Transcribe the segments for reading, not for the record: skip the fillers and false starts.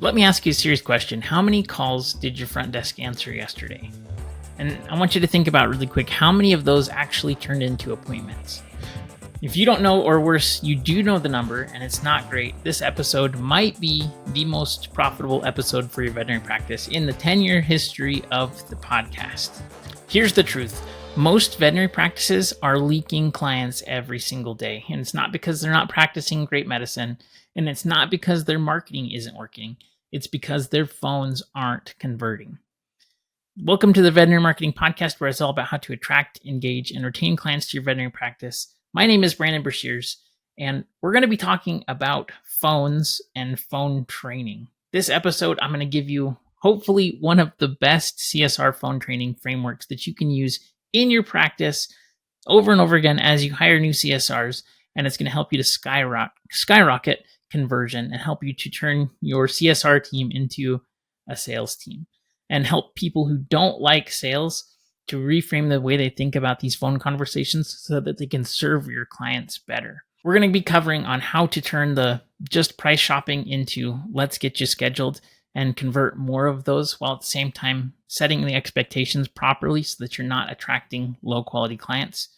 Let me ask you a serious question. How many calls did your front desk answer yesterday? And I want you to think about really quick, how many of those actually turned into appointments? If you don't know, or worse, you do know the number and it's not great, this episode might be the most profitable episode for your veterinary practice in the 10-year history of the podcast. Here's the truth. Most veterinary practices are leaking clients every single day. And it's not because they're not practicing great medicine. And it's not because their marketing isn't working. It's because their phones aren't converting. Welcome to the Veterinary Marketing Podcast, where it's all about how to attract, engage, and retain clients to your veterinary practice. My name is Brandon, and we're going to be talking about phones and phone training. This episode, I'm going to give you hopefully one of the best CSR phone training frameworks that you can use in your practice over and over again as you hire new CSRs, and it's going to help you to skyrocket conversion and help you to turn your CSR team into a sales team and help people who don't like sales to reframe the way they think about these phone conversations so that they can serve your clients better. We're going to be covering on how to turn the just price shopping into let's get you scheduled and convert more of those while at the same time setting the expectations properly so that you're not attracting low quality clients.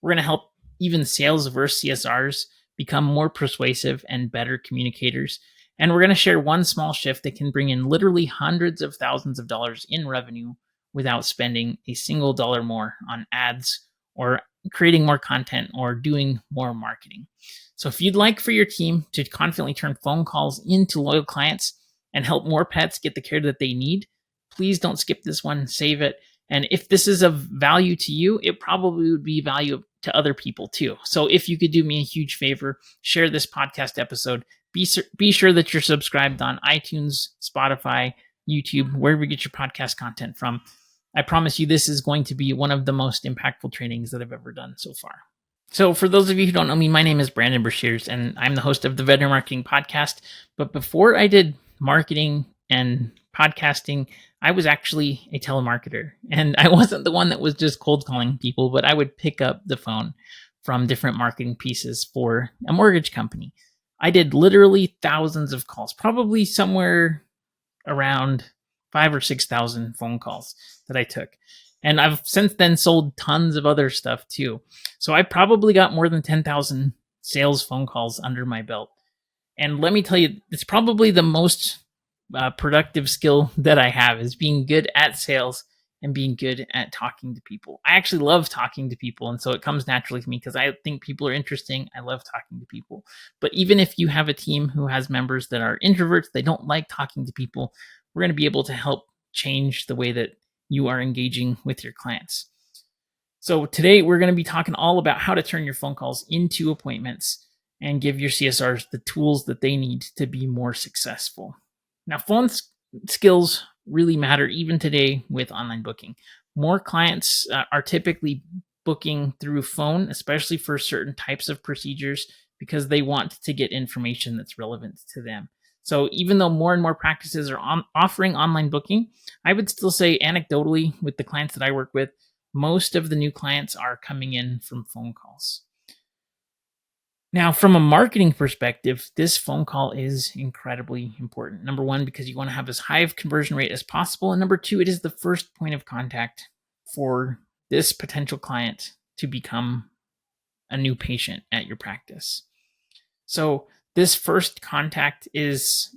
We're going to help even sales versus CSRs become more persuasive and better communicators. And we're going to share one small shift that can bring in literally hundreds of thousands of dollars in revenue without spending a single dollar more on ads or creating more content or doing more marketing. So if you'd like for your team to confidently turn phone calls into loyal clients and help more pets get the care that they need, please don't skip this one, save it. And if this is of value to you, it probably would be value to other people too. So if you could do me a huge favor, share this podcast episode. Be sure that you're subscribed on iTunes, Spotify, YouTube, wherever you get your podcast content from. I promise you this is going to be one of the most impactful trainings that I've ever done so far. So for those of you who don't know me, my name is Brandon, and I'm the host of the Veterinary Marketing Podcast. But before I did marketing and podcasting, I was actually a telemarketer. And I wasn't the one that was just cold calling people, but I would pick up the phone from different marketing pieces for a mortgage company. I did literally thousands of calls, probably somewhere around 5,000 or 6,000 phone calls that I took. And I've since then sold tons of other stuff too. So I probably got more than 10,000 sales phone calls under my belt. And let me tell you, it's probably the most productive skill that I have is being good at sales and being good at talking to people. I actually love talking to people. And so it comes naturally to me because I think people are interesting. I love talking to people. But even if you have a team who has members that are introverts, they don't like talking to people, we're going to be able to help change the way that you are engaging with your clients. So today we're going to be talking all about how to turn your phone calls into appointments and give your CSRs the tools that they need to be more successful. Now, phone skills really matter even today with online booking. More clients are typically booking through phone, especially for certain types of procedures, because they want to get information that's relevant to them. So even though more and more practices are offering online booking, I would still say anecdotally with the clients that I work with, most of the new clients are coming in from phone calls. Now, from a marketing perspective, this phone call is incredibly important. Number one, because you want to have as high of conversion rate as possible. And number two, it is the first point of contact for this potential client to become a new patient at your practice. So this first contact is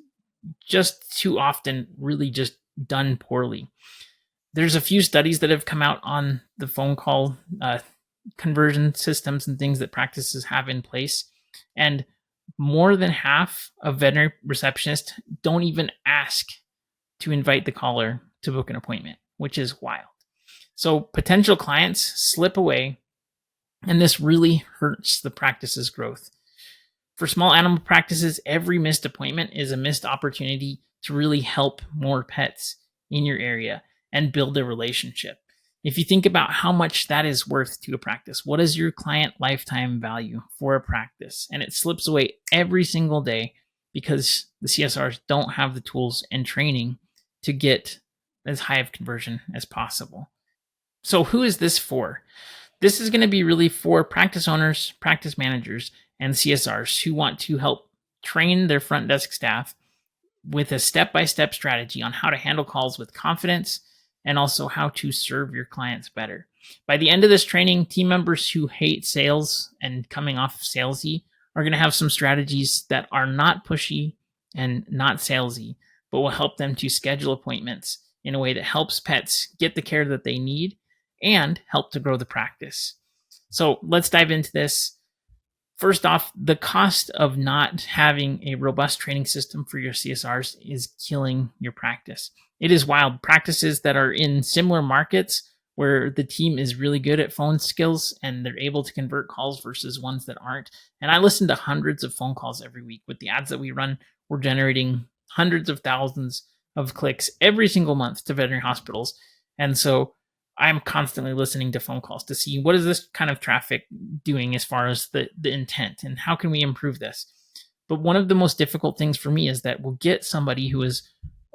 just too often really just done poorly. There's a few studies that have come out on the phone call conversion systems and things that practices have in place. And more than half of veterinary receptionists don't even ask to invite the caller to book an appointment, which is wild. So potential clients slip away, and this really hurts the practice's growth. For small animal practices, every missed appointment is a missed opportunity to really help more pets in your area and build a relationship. If you think about how much that is worth to a practice, what is your client lifetime value for a practice? And it slips away every single day because the CSRs don't have the tools and training to get as high of conversion as possible. So who is this for? This is going to be really for practice owners, practice managers, and CSRs who want to help train their front desk staff with a step-by-step strategy on how to handle calls with confidence and also how to serve your clients better. By the end of this training, team members who hate sales and coming off salesy are going to have some strategies that are not pushy and not salesy, but will help them to schedule appointments in a way that helps pets get the care that they need and help to grow the practice. So let's dive into this. First off, the cost of not having a robust training system for your CSRs is killing your practice. It is wild. Practices that are in similar markets where the team is really good at phone skills and they're able to convert calls versus ones that aren't. And I listen to hundreds of phone calls every week. With the ads that we run, we're generating hundreds of thousands of clicks every single month to veterinary hospitals. And so I'm constantly listening to phone calls to see what is this kind of traffic doing as far as the intent and how can we improve this. But one of the most difficult things for me is that we'll get somebody who is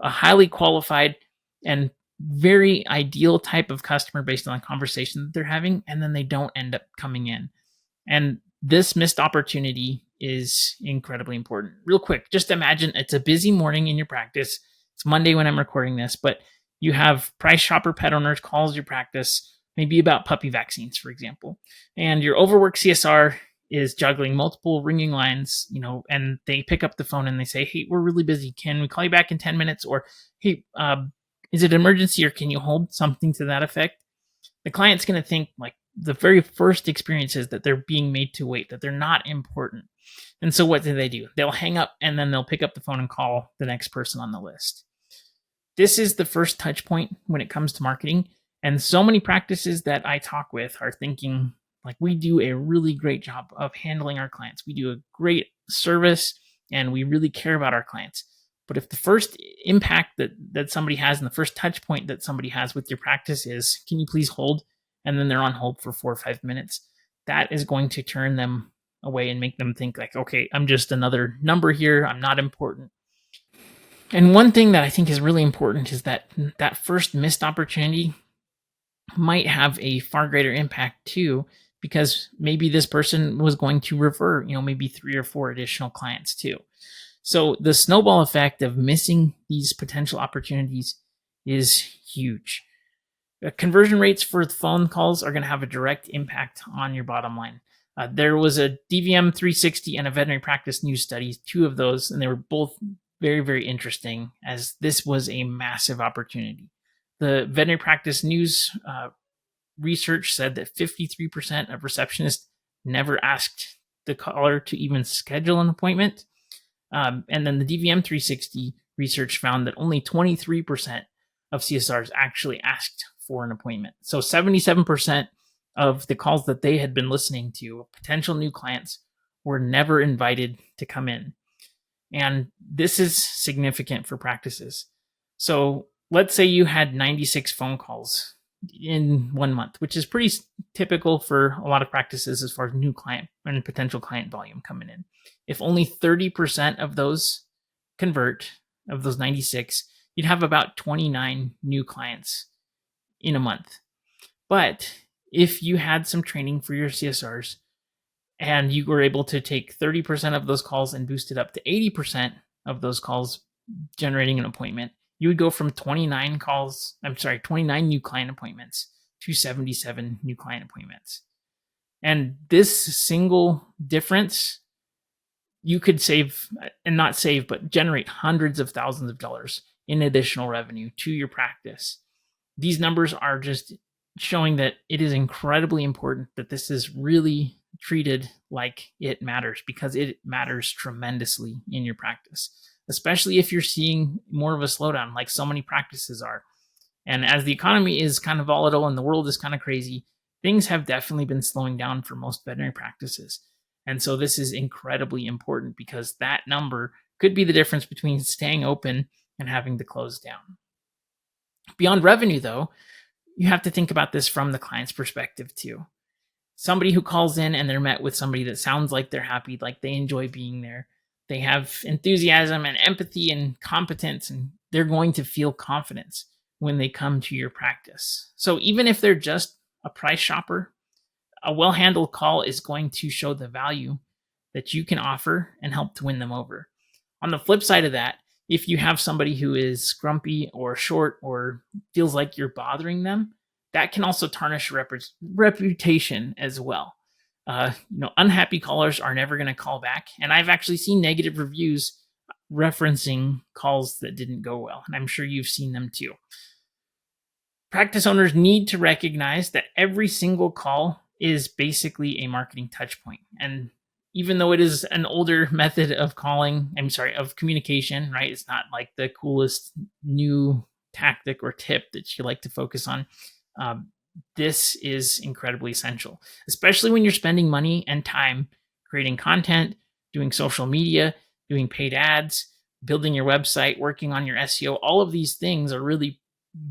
a highly qualified and very ideal type of customer based on the conversation that they're having, and then they don't end up coming in. And this missed opportunity is incredibly important. Real quick, just imagine it's a busy morning in your practice. It's Monday when I'm recording this, but you have price shopper pet owners calls your practice, maybe about puppy vaccines, for example. And your overworked CSR is juggling multiple ringing lines, and they pick up the phone and they say, hey, we're really busy. Can we call you back in 10 minutes? Or, hey, is it an emergency or can you hold something to that effect? The client's going to think like the very first experience is that they're being made to wait, that they're not important. And so what do? They'll hang up and then they'll pick up the phone and call the next person on the list. This is the first touch point when it comes to marketing. And so many practices that I talk with are thinking like we do a really great job of handling our clients. We do a great service and we really care about our clients. But if the first impact that somebody has and the first touch point that somebody has with your practice is, can you please hold? And then they're on hold for 4 or 5 minutes, that is going to turn them away and make them think like, okay, I'm just another number here. I'm not important. And one thing that I think is really important is that first missed opportunity might have a far greater impact too, because maybe this person was going to refer, maybe 3 or 4 additional clients too. So the snowball effect of missing these potential opportunities is huge. Conversion rates for phone calls are going to have a direct impact on your bottom line. There was a DVM 360 and a veterinary practice news study, 2 of those, and they were both very, very interesting as this was a massive opportunity. The veterinary practice news research said that 53% of receptionists never asked the caller to even schedule an appointment. And then the DVM 360 research found that only 23% of CSRs actually asked for an appointment. So 77% of the calls that they had been listening to, potential new clients, were never invited to come in. And this is significant for practices. So let's say you had 96 phone calls in 1 month, which is pretty typical for a lot of practices as far as new client and potential client volume coming in. If only 30% of those convert, of those 96, you'd have about 29 new clients in a month. But if you had some training for your CSRs and you were able to take 30% of those calls and boost it up to 80% of those calls generating an appointment, you would go from 29 new client appointments to 77 new client appointments. And this single difference, you could generate hundreds of thousands of dollars in additional revenue to your practice. These numbers are just showing that it is incredibly important that this is really treated like it matters, because it matters tremendously in your practice, especially if you're seeing more of a slowdown like so many practices are. And as the economy is kind of volatile and the world is kind of crazy, things have definitely been slowing down for most veterinary practices. And so this is incredibly important because that number could be the difference between staying open and having to close down. Beyond revenue, though, you have to think about this from the client's perspective too. Somebody who calls in and they're met with somebody that sounds like they're happy, like they enjoy being there. They have enthusiasm and empathy and competence, and they're going to feel confidence when they come to your practice. So even if they're just a price shopper, a well-handled call is going to show the value that you can offer and help to win them over. On the flip side of that, if you have somebody who is grumpy or short or feels like you're bothering them, that can also tarnish reputation as well. Unhappy callers are never going to call back. And I've actually seen negative reviews referencing calls that didn't go well. And I'm sure you've seen them too. Practice owners need to recognize that every single call is basically a marketing touch point. And even though it is an older method of communication, right? It's not like the coolest new tactic or tip that you like to focus on. This is incredibly essential, especially when you're spending money and time creating content, doing social media, doing paid ads, building your website, working on your SEO. All of these things are really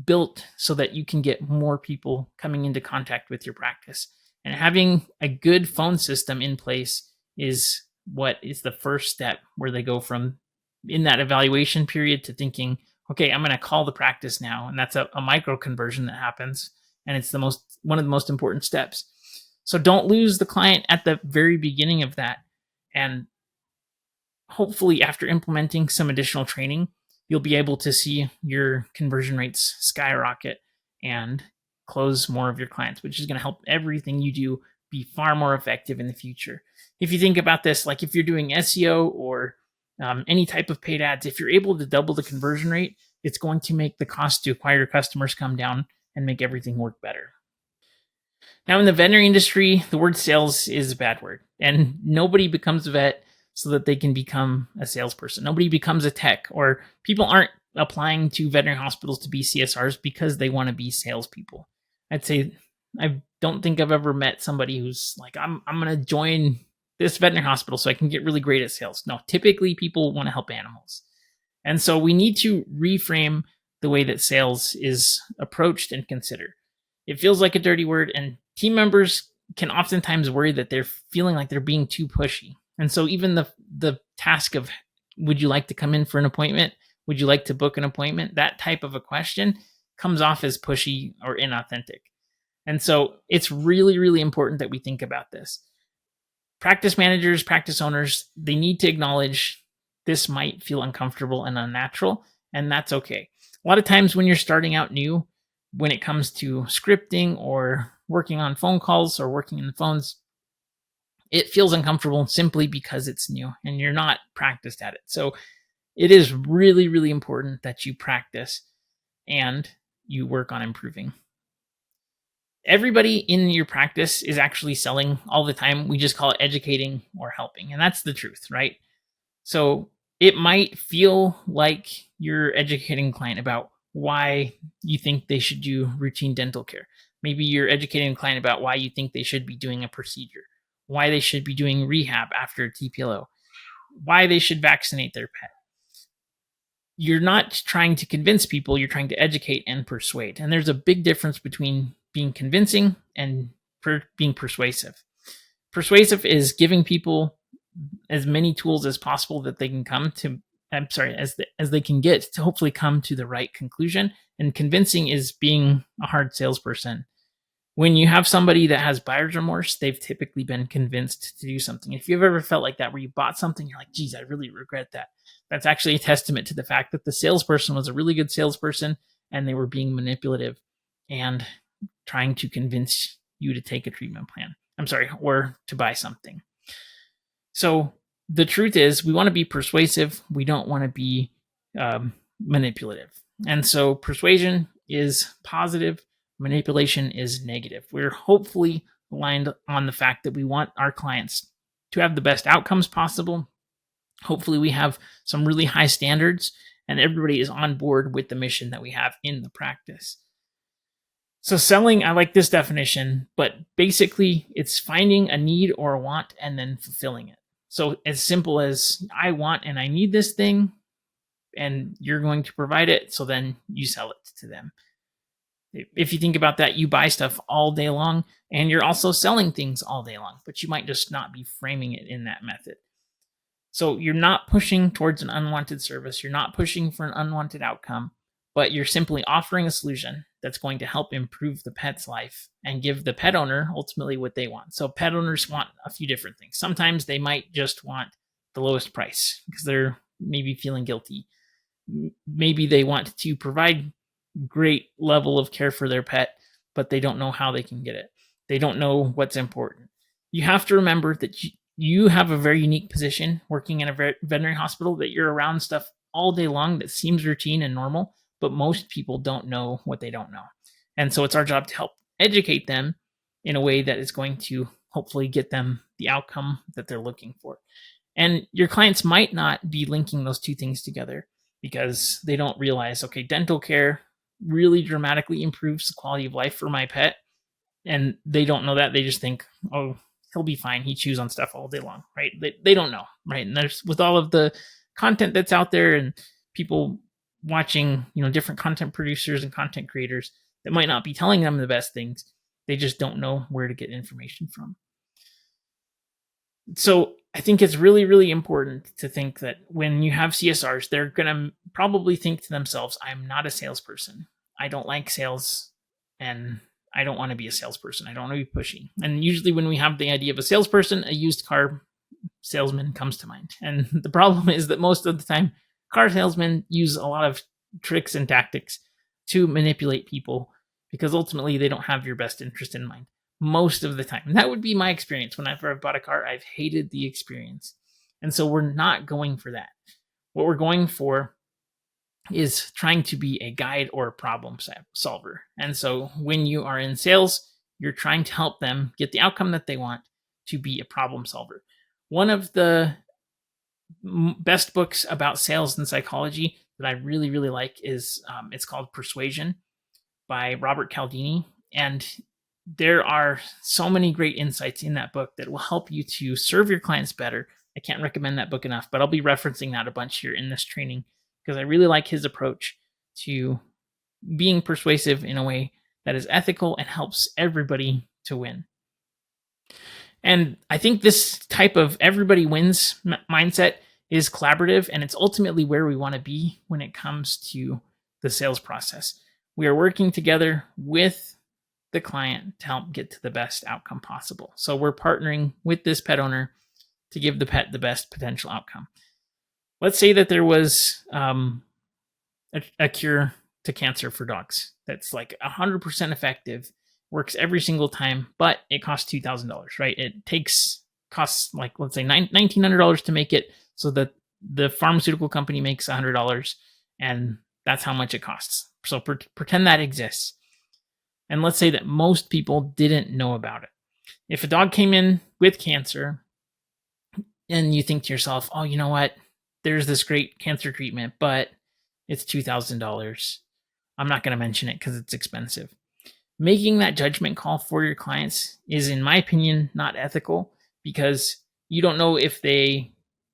built so that you can get more people coming into contact with your practice. And having a good phone system in place is what is the first step where they go from in that evaluation period to thinking, okay, I'm going to call the practice now. And that's a micro conversion that happens. And it's one of the most important steps. So don't lose the client at the very beginning of that. And hopefully after implementing some additional training, you'll be able to see your conversion rates skyrocket and close more of your clients, which is going to help everything you do be far more effective in the future. If you think about this, like if you're doing SEO or any type of paid ads, if you're able to double the conversion rate, it's going to make the cost to acquire customers come down and make everything work better. Now, in the veterinary industry, the word sales is a bad word, and nobody becomes a vet so that they can become a salesperson. Nobody becomes a tech, or people aren't applying to veterinary hospitals to be CSRs because they want to be salespeople. I'd say I don't think I've ever met somebody who's like, I'm going to join this veterinary hospital so I can get really great at sales. No, typically people want to help animals. And so we need to reframe the way that sales is approached and considered. It feels like a dirty word, and team members can oftentimes worry that they're feeling like they're being too pushy. And so even the task of, would you like to come in for an appointment? Would you like to book an appointment? That type of a question comes off as pushy or inauthentic. And so it's really, really important that we think about this. Practice managers, practice owners, they need to acknowledge this might feel uncomfortable and unnatural, and that's okay. A lot of times when you're starting out new, when it comes to scripting or working on phone calls or working in the phones, it feels uncomfortable simply because it's new and you're not practiced at it. So it is really, really important that you practice and you work on improving. Everybody in your practice is actually selling all the time. We just call it educating or helping. And that's the truth, right? So it might feel like you're educating a client about why you think they should do routine dental care. Maybe you're educating a client about why you think they should be doing a procedure, why they should be doing rehab after a TPLO, why they should vaccinate their pet. You're not trying to convince people, you're trying to educate and persuade. And there's a big difference between being convincing and being persuasive. Persuasive is giving people as many tools as possible that they can as they can get to hopefully come to the right conclusion. And convincing is being a hard salesperson. When you have somebody that has buyer's remorse, they've typically been convinced to do something. If you've ever felt like that, where you bought something, you're like, geez, I really regret that. That's actually a testament to the fact that the salesperson was a really good salesperson and they were being manipulative and trying to convince you to take a treatment plan. Or to buy something. So the truth is, we want to be persuasive. We don't want to be manipulative. And so persuasion is positive. Manipulation is negative. We're hopefully aligned on the fact that we want our clients to have the best outcomes possible. Hopefully we have some really high standards and everybody is on board with the mission that we have in the practice. So selling, I like this definition, but basically it's finding a need or a want and then fulfilling it. So as simple as, I want and I need this thing and you're going to provide it, so then you sell it to them. If you think about that, you buy stuff all day long and you're also selling things all day long, but you might just not be framing it in that method. So you're not pushing towards an unwanted service. You're not pushing for an unwanted outcome, but you're simply offering a solution that's going to help improve the pet's life and give the pet owner ultimately what they want. So pet owners want a few different things. Sometimes they might just want the lowest price because they're maybe feeling guilty. maybe they want to provide great level of care for their pet, but they don't know how they can get it. They don't know what's important. You have to remember that you have a very unique position working in a veterinary hospital, that you're around stuff all day long that seems routine and normal, but most people don't know what they don't know. And so it's our job to help educate them in a way that is going to hopefully get them the outcome that they're looking for. And your clients might not be linking those two things together because they don't realize, okay, dental care really dramatically improves the quality of life for my pet. And they don't know that. They just think, oh, he'll be fine. He chews on stuff all day long, right? They don't know, right? And there's, with all of the content that's out there and people watching, different content producers and content creators that might not be telling them the best things, they just don't know where to get information from. So I think it's really, really important to think that when you have CSRs, they're going to probably think to themselves, I'm not a salesperson. I don't like sales, and I don't want to be a salesperson. I don't want to be pushy. And usually when we have the idea of a salesperson, a used car salesman comes to mind. And the problem is that most of the time, car salesmen use a lot of tricks and tactics to manipulate people because ultimately they don't have your best interest in mind. Most of the time. And that would be my experience. Whenever I've bought a car, I've hated the experience. And so we're not going for that. What we're going for is trying to be a guide or a problem solver. And so when you are in sales, you're trying to help them get the outcome that they want to be a problem solver. One of the best books about sales and psychology that I really, really like is it's called Persuasion by Robert Cialdini. And there are so many great insights in that book that will help you to serve your clients better. I can't recommend that book enough, but I'll be referencing that a bunch here in this training because I really like his approach to being persuasive in a way that is ethical and helps everybody to win. And I think this type of everybody wins mindset is collaborative, and it's ultimately where we want to be when it comes to the sales process. We are working together with the client to help get to the best outcome possible. So we're partnering with this pet owner to give the pet the best potential outcome. Let's say that there was a cure to cancer for dogs that's like 100% effective, works every single time, but it costs $2,000, right? It costs like, let's say $1,900 to make it, so that the pharmaceutical company makes $100, and that's how much it costs. So pretend that exists. And let's say that most people didn't know about it. If a dog came in with cancer and you think to yourself, oh, you know what? There's this great cancer treatment, but it's $2,000. I'm not going to mention it because it's expensive. Making that judgment call for your clients is, in my opinion, not ethical because you don't know if they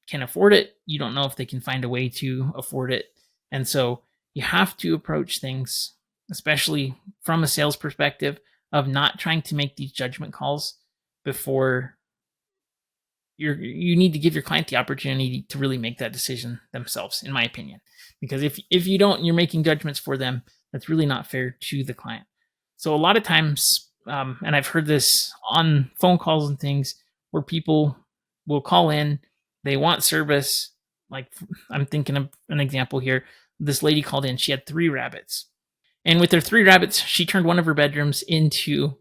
can afford it. You don't know if they can find a way to afford it. And so you have to approach things, especially from a sales perspective, of not trying to make these judgment calls before you need to give your client the opportunity to really make that decision themselves, in my opinion. Because if you don't, you're making judgments for them, that's really not fair to the client. So a lot of times, and I've heard this on phone calls and things, where people will call in, they want service. Like, I'm thinking of an example here. This lady called in, she had 3 rabbits. And with her 3 rabbits, she turned one of her bedrooms into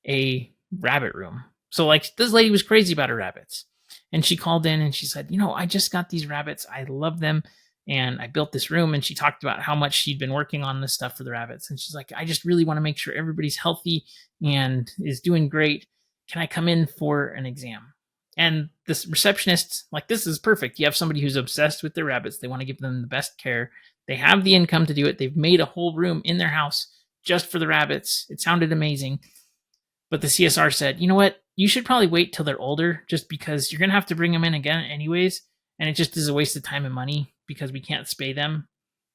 a rabbit room. So like, this lady was crazy about her rabbits. And she called in and she said, I just got these rabbits. I love them. And I built this room. And she talked about how much she'd been working on this stuff for the rabbits. And she's like, I just really want to make sure everybody's healthy and is doing great. Can I come in for an exam? And this receptionist, like, this is perfect. You have somebody who's obsessed with their rabbits. They want to give them the best care. They have the income to do it. They've made a whole room in their house just for the rabbits. It sounded amazing. But the CSR said, you know what? You should probably wait till they're older, just because you're going to have to bring them in again anyways. And it just is a waste of time and money because we can't spay them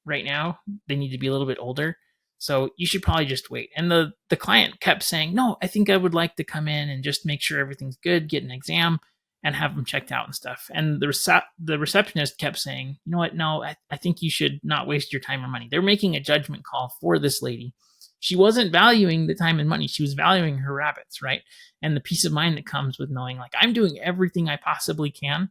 right now. They need to be a little bit older. So you should probably just wait. And the client kept saying, no, I think I would like to come in and just make sure everything's good, get an exam, and have them checked out and stuff. And the receptionist kept saying, you know what? No, I think you should not waste your time or money. They're making a judgment call for this lady. She wasn't valuing the time and money. She was valuing her rabbits, right? And the peace of mind that comes with knowing, like, I'm doing everything I possibly can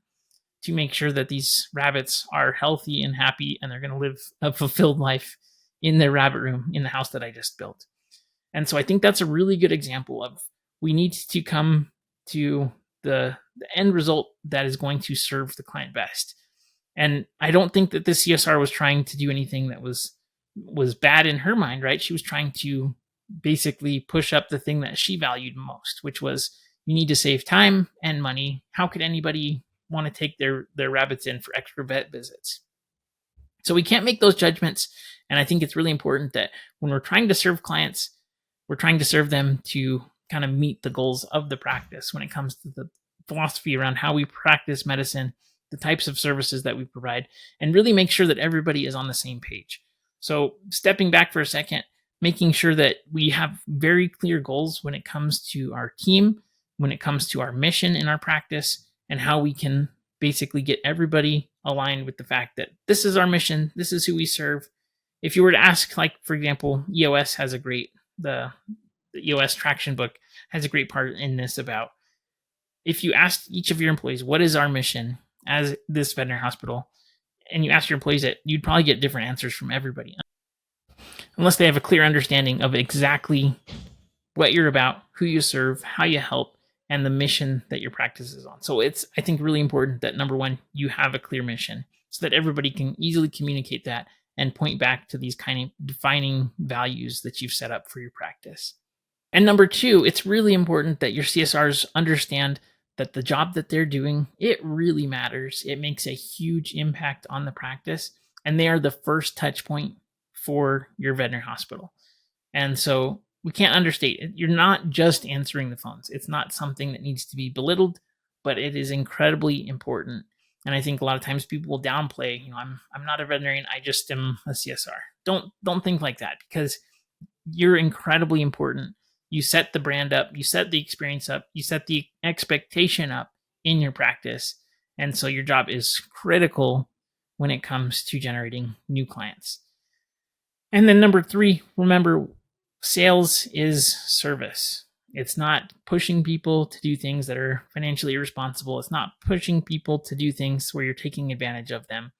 to make sure that these rabbits are healthy and happy and they're going to live a fulfilled life in their rabbit room in the house that I just built. And so I think that's a really good example of we need to come to the end result that is going to serve the client best. And I don't think that the CSR was trying to do anything that was bad in her mind, right? She was trying to basically push up the thing that she valued most, which was you need to save time and money. How could anybody want to take their rabbits in for extra vet visits? So we can't make those judgments. And I think it's really important that when we're trying to serve clients, we're trying to serve them to kind of meet the goals of the practice when it comes to the philosophy around how we practice medicine, the types of services that we provide, and really make sure that everybody is on the same page. So stepping back for a second, making sure that we have very clear goals when it comes to our team, when it comes to our mission in our practice, and how we can basically get everybody aligned with the fact that this is our mission, this is who we serve. If you were to ask, like, for example, EOS has the EOS traction book has a great part in this about if you ask each of your employees, what is our mission as this veterinary hospital? And you ask your employees that, you'd probably get different answers from everybody. Unless they have a clear understanding of exactly what you're about, who you serve, how you help, and the mission that your practice is on. So it's, I think, really important that, number one, you have a clear mission so that everybody can easily communicate that and point back to these kind of defining values that you've set up for your practice. And number two, it's really important that your CSRs understand that the job that they're doing, it really matters. It makes a huge impact on the practice, and they are the first touch point for your veterinary hospital. And so we can't understate it. You're not just answering the phones. It's not something that needs to be belittled, but it is incredibly important. And I think a lot of times people will downplay, I'm not a veterinarian, I just am a CSR. Don't think like that, because you're incredibly important. You set the brand up, you set the experience up, you set the expectation up in your practice. And so your job is critical when it comes to generating new clients. And then number three, remember, sales is service. It's not pushing people to do things that are financially irresponsible. It's not pushing people to do things where you're taking advantage of them.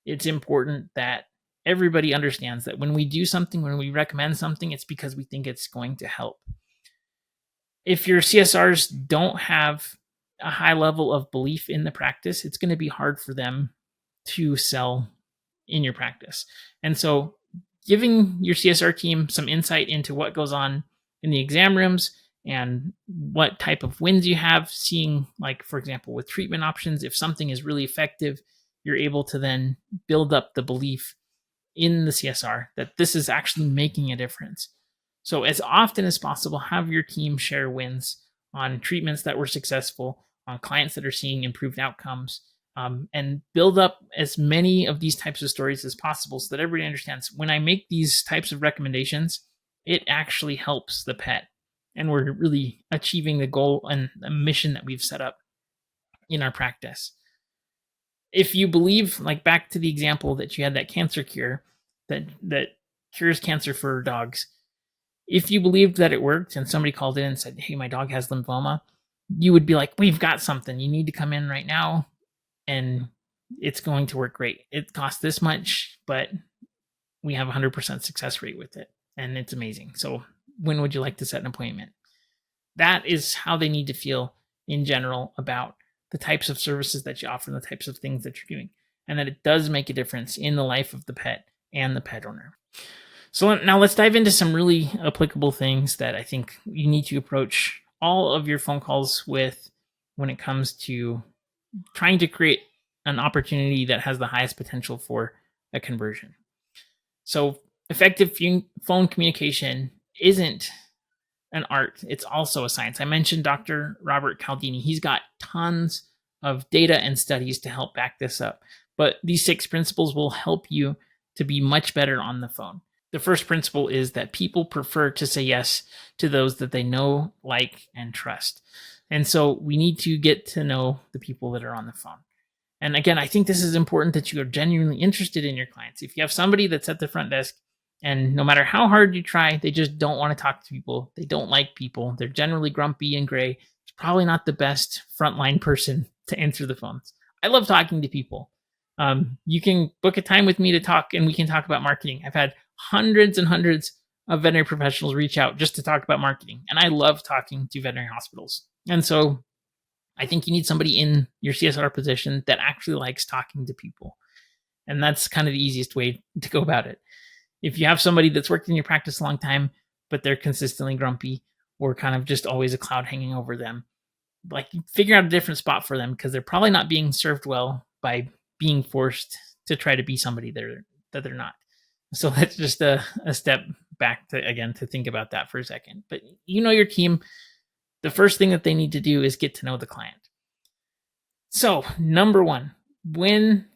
It's important that everybody understands that when we do something, when we recommend something, it's because we think it's going to help. If your CSRs don't have a high level of belief in the practice, it's going to be hard for them to sell in your practice. And so giving your CSR team some insight into what goes on in the exam rooms and what type of wins you have, seeing, like, for example, with treatment options, if something is really effective, you're able to then build up the belief in the CSR that this is actually making a difference. So as often as possible, have your team share wins on treatments that were successful, on clients that are seeing improved outcomes, and build up as many of these types of stories as possible so that everybody understands when I make these types of recommendations, it actually helps the pet. And we're really achieving the goal and the mission that we've set up in our practice. If you believe, like back to the example that you had, that cancer cure that cures cancer for dogs, if you believed that it worked and somebody called in and said, hey, my dog has lymphoma, you would be like, we've got something. You need to come in right now and it's going to work great. It costs this much, but we have a 100% success rate with it. And it's amazing. So when would you like to set an appointment? That is how they need to feel in general about the types of services that you offer and the types of things that you're doing, and that it does make a difference in the life of the pet and the pet owner. So now let's dive into some really applicable things that I think you need to approach all of your phone calls with when it comes to trying to create an opportunity that has the highest potential for a conversion. So effective phone communication isn't an art. It's also a science. I mentioned Dr. Robert Cialdini. He's got tons of data and studies to help back this up. But these 6 principles will help you to be much better on the phone. The first principle is that people prefer to say yes to those that they know, like, and trust. And so we need to get to know the people that are on the phone. And again, I think this is important that you are genuinely interested in your clients. If you have somebody that's at the front desk and no matter how hard you try, they just don't want to talk to people, they don't like people, they're generally grumpy and gray, it's probably not the best frontline person to answer the phones. I love talking to people. You can book a time with me to talk, and we can talk about marketing. I've had hundreds and hundreds of veterinary professionals reach out just to talk about marketing, and I love talking to veterinary hospitals. And so I think you need somebody in your CSR position that actually likes talking to people. And that's kind of the easiest way to go about it. If you have somebody that's worked in your practice a long time, but they're consistently grumpy or kind of just always a cloud hanging over them, like figure out a different spot for them, because they're probably not being served well by being forced to try to be somebody that they're not. So that's just a step back to think about that for a second. But your team, the first thing that they need to do is get to know the client. So number one,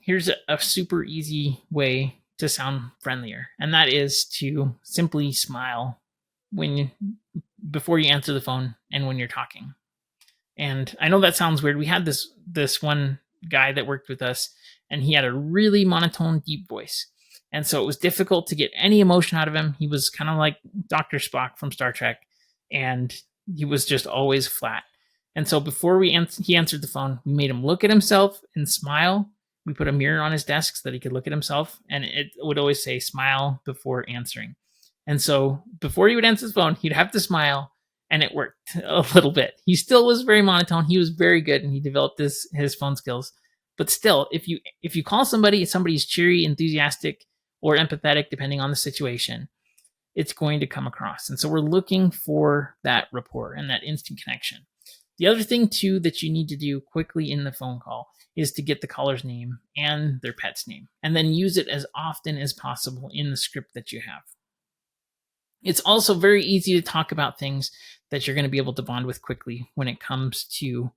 here's a super easy way to sound friendlier, and that is to simply smile before you answer the phone and when you're talking. And I know that sounds weird. We had this one guy that worked with us, and he had a really monotone, deep voice. And so it was difficult to get any emotion out of him. He was kind of like Dr. Spock from Star Trek, and he was just always flat. And so before he answered the phone, we made him look at himself and smile. We put a mirror on his desk so that he could look at himself, and it would always say smile before answering. And so before he would answer the phone, he'd have to smile, and it worked a little bit. He still was very monotone. He was very good, and he developed his phone skills. But still, if you call somebody's cheery, enthusiastic, or empathetic, depending on the situation, it's going to come across. And so we're looking for that rapport and that instant connection. The other thing, too, that you need to do quickly in the phone call is to get the caller's name and their pet's name, and then use it as often as possible in the script that you have. It's also very easy to talk about things that you're going to be able to bond with quickly when it comes to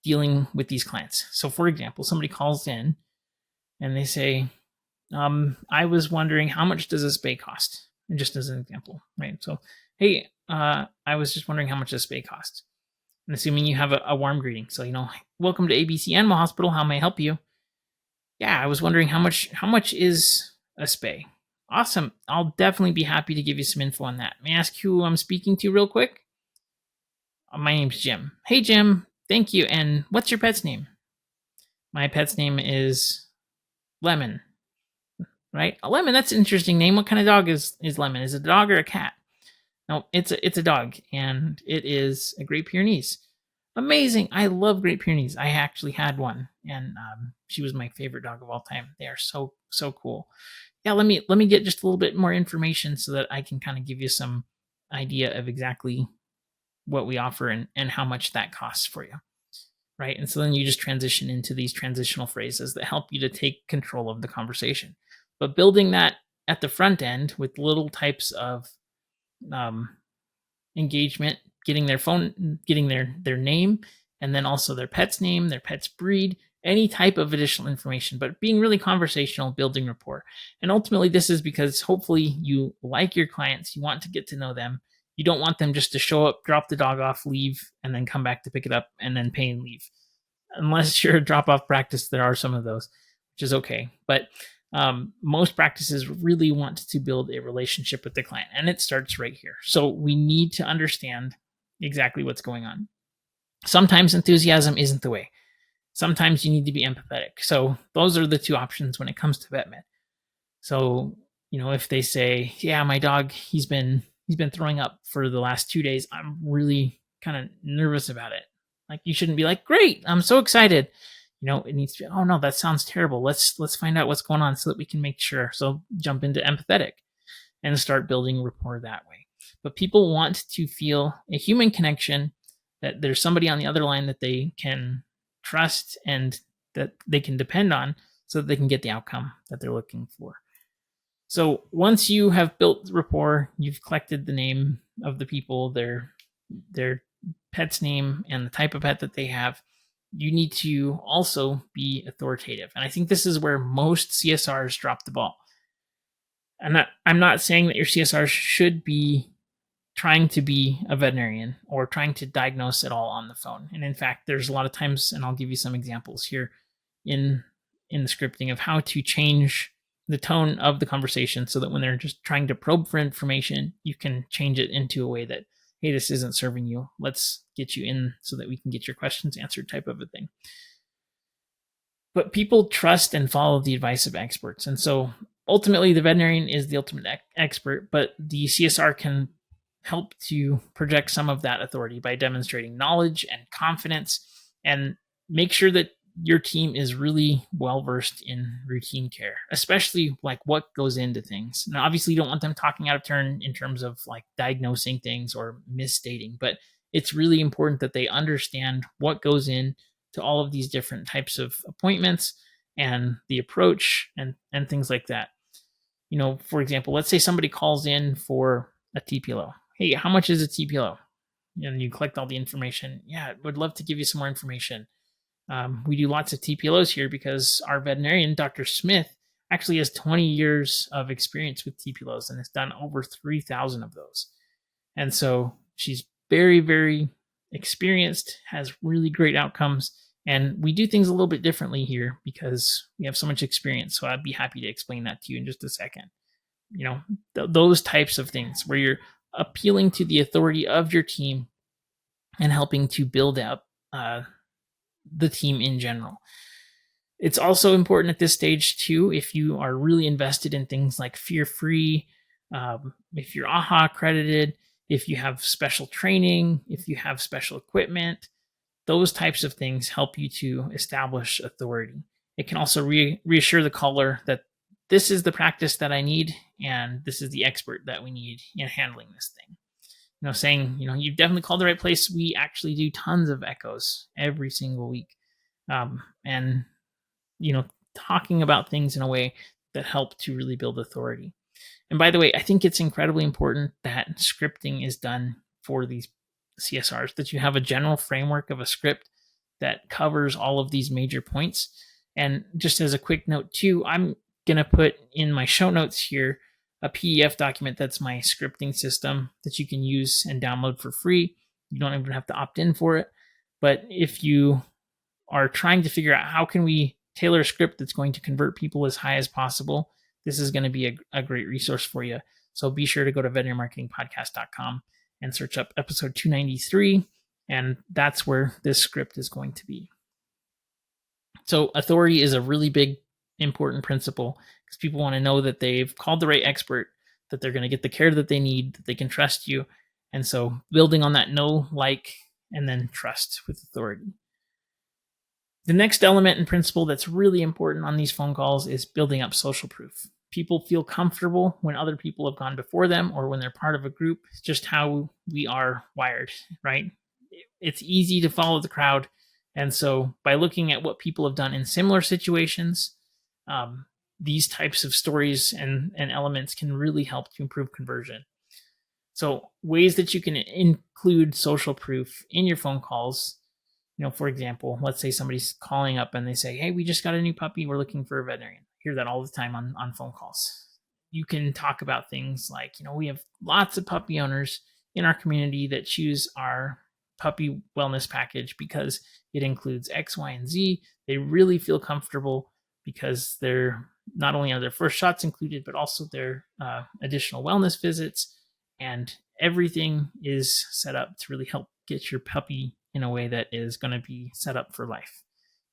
dealing with these clients. So, for example, somebody calls in and they say, I was wondering, how much does a spay cost? And just as an example, right? So, hey, I was just wondering how much does a spay cost? And assuming you have a warm greeting. So, welcome to ABC Animal Hospital. How may I help you? Yeah, I was wondering how much is a spay? Awesome. I'll definitely be happy to give you some info on that. May I ask who I'm speaking to real quick? My name's Jim. Hey, Jim. Thank you. And what's your pet's name? My pet's name is Lemon. Right? A Lemon, that's an interesting name. What kind of dog is Lemon? Is it a dog or a cat? No, it's a dog, and it is a Great Pyrenees. Amazing. I love Great Pyrenees. I actually had one, and she was my favorite dog of all time. They are so cool. Yeah, let me get just a little bit more information so that I can kind of give you some idea of exactly what we offer and how much that costs for you. Right? And so then you just transition into these transitional phrases that help you to take control of the conversation. But building that at the front end with little types of engagement, getting their phone, getting their name, and then also their pet's name, their pet's breed, any type of additional information, but being really conversational, building rapport. And ultimately, this is because hopefully you like your clients, you want to get to know them. You don't want them just to show up, drop the dog off, leave, and then come back to pick it up and then pay and leave. Unless you're a drop-off practice, there are some of those, which is okay. But most practices really want to build a relationship with the client, and it starts right here. So we need to understand exactly what's going on. Sometimes enthusiasm isn't the way. Sometimes you need to be empathetic. So those are the two options when it comes to vet med. So, if they say, yeah, my dog, he's been throwing up for the last 2 days, I'm really kind of nervous about it. Like, you shouldn't be like, great, I'm so excited. It needs to be, oh no, that sounds terrible. Let's find out what's going on so that we can make sure. So jump into empathetic and start building rapport that way. But people want to feel a human connection, that there's somebody on the other line that they can trust and that they can depend on so that they can get the outcome that they're looking for. So once you have built rapport, you've collected the name of the people, their pet's name, and the type of pet that they have, you need to also be authoritative. And I think this is where most CSRs drop the ball. And I'm not saying that your CSR should be trying to be a veterinarian or trying to diagnose it all on the phone. And in fact, there's a lot of times, and I'll give you some examples here in the scripting of how to change the tone of the conversation so that when they're just trying to probe for information, you can change it into a way that, hey, this isn't serving you. Let's get you in so that we can get your questions answered type of a thing. But people trust and follow the advice of experts. And so ultimately, the veterinarian is the ultimate expert, but the CSR can help to project some of that authority by demonstrating knowledge and confidence, and make sure that your team is really well versed in routine care, especially like what goes into things. Now, obviously, you don't want them talking out of turn in terms of like diagnosing things or misstating, but it's really important that they understand what goes in to all of these different types of appointments and the approach and things like that. For example, let's say somebody calls in for a TPLO. Hey, how much is a TPLO? And you collect all the information. Yeah, would love to give you some more information. We do lots of TPLOs here because our veterinarian, Dr. Smith, actually has 20 years of experience with TPLOs and has done over 3,000 of those. And so she's very, very experienced, has really great outcomes. And we do things a little bit differently here because we have so much experience. So I'd be happy to explain that to you in just a second. Those types of things where you're appealing to the authority of your team and helping to build up the team in general. It's also important at this stage too, if you are really invested in things like fear-free, if you're AHA accredited, if you have special training, if you have special equipment, those types of things help you to establish authority. It can also reassure the caller that this is the practice that I need, and this is the expert that we need in handling this thing. Saying, you've definitely called the right place. We actually do tons of echoes every single week. And talking about things in a way that help to really build authority. And by the way, I think it's incredibly important that scripting is done for these CSRs, that you have a general framework of a script that covers all of these major points. And just as a quick note too, I'm going to put in my show notes here a PDF document that's my scripting system that you can use and download for free. You don't even have to opt in for it. But if you are trying to figure out how can we tailor a script that's going to convert people as high as possible, this is going to be a great resource for you. So be sure to go to veterinarymarketingpodcast.com and search up episode 293, and that's where this script is going to be. So authority is a really big, important principle because people want to know that they've called the right expert, that they're going to get the care that they need, that they can trust you. And so building on that know, like, and then trust with authority. The next element and principle that's really important on these phone calls is building up social proof. People feel comfortable when other people have gone before them or when they're part of a group. It's just how we are wired, right? It's easy to follow the crowd. And so by looking at what people have done in similar situations, these types of stories and elements can really help to improve conversion. So ways that you can include social proof in your phone calls. For example, let's say somebody's calling up and they say, hey, we just got a new puppy. We're looking for a veterinarian. I hear that all the time on phone calls. You can talk about things like, we have lots of puppy owners in our community that choose our puppy wellness package because it includes X, Y, and Z. They really feel comfortable because they're not only are their first shots included, but also their additional wellness visits, and everything is set up to really help get your puppy in a way that is going to be set up for life.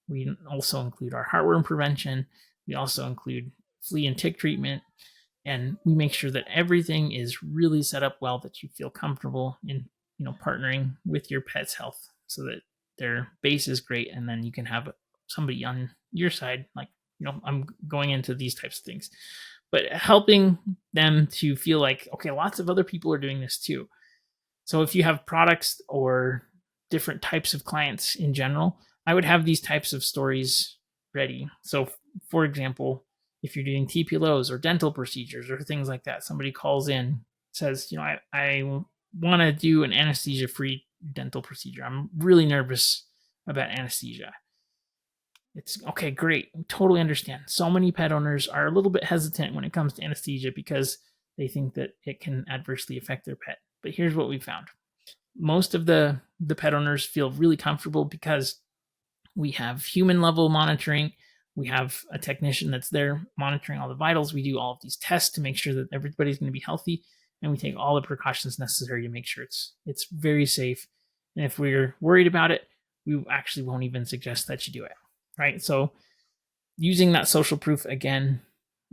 We also include our heartworm prevention. We also include flea and tick treatment. And we make sure that everything is really set up well, that you feel comfortable in, partnering with your pet's health so that their base is great. And then you can have somebody on your side, like, I'm going into these types of things, but helping them to feel like, okay, lots of other people are doing this too. So if you have products or different types of clients in general, I would have these types of stories ready. So for example, if you're doing TPLOs or dental procedures or things like that, somebody calls in, says, I want to do an anesthesia-free dental procedure. I'm really nervous about anesthesia. It's okay, great. Totally understand. So many pet owners are a little bit hesitant when it comes to anesthesia because they think that it can adversely affect their pet. But here's what we found. Most of the pet owners feel really comfortable because we have human level monitoring. We have a technician that's there monitoring all the vitals. We do all of these tests to make sure that everybody's going to be healthy, and we take all the precautions necessary to make sure it's very safe. And if we're worried about it, we actually won't even suggest that you do it, right? So Using that social proof again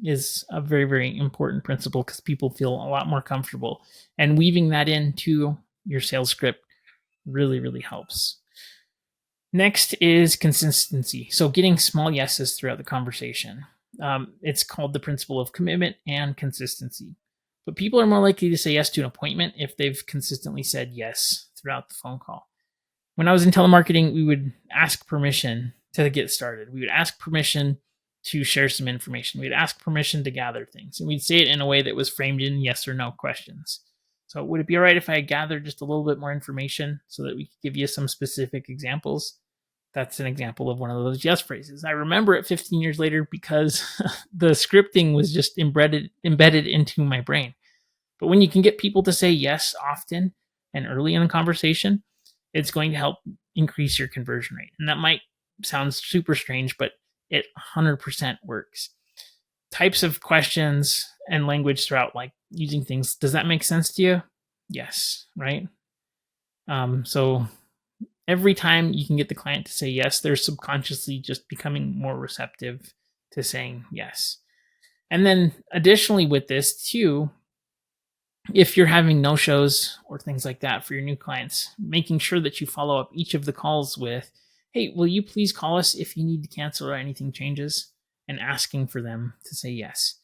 is a very, very important principle because people feel a lot more comfortable. And weaving that into your sales script really, really helps. Next is consistency. So getting small yeses throughout the conversation. It's called the principle of commitment and consistency. But people are more likely to say yes to an appointment if they've consistently said yes throughout the phone call. When I was in telemarketing, we would ask permission to get started. We would ask permission to share some information. We'd ask permission to gather things. And we'd say it in a way that was framed in yes or no questions. So would it be all right if I gathered just a little bit more information so that we could give you some specific examples? That's an example of one of those yes phrases. I remember it 15 years later because the scripting was just embedded into my brain. But when you can get people to say yes often and early in a conversation, it's going to help increase your conversion rate. And that might sound super strange, but it 100% works. Types of questions and language throughout, like using things. Does that make sense to you? Yes, right? So every time you can get the client to say yes, they're subconsciously just becoming more receptive to saying yes. And then additionally with this too, if you're having no-shows or things like that for your new clients, making sure that you follow up each of the calls with, hey, will you please call us if you need to cancel or anything changes? And asking for them to say yes.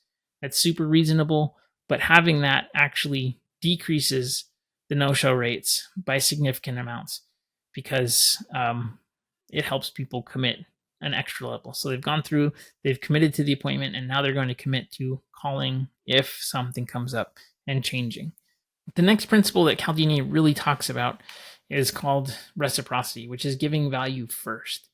That's super reasonable, but having that actually decreases the no-show rates by significant amounts because it helps people commit an extra level. So they've gone through, they've committed to the appointment, and now they're going to commit to calling if something comes up and changing. The next principle that Cialdini really talks about is called reciprocity, which is giving value first.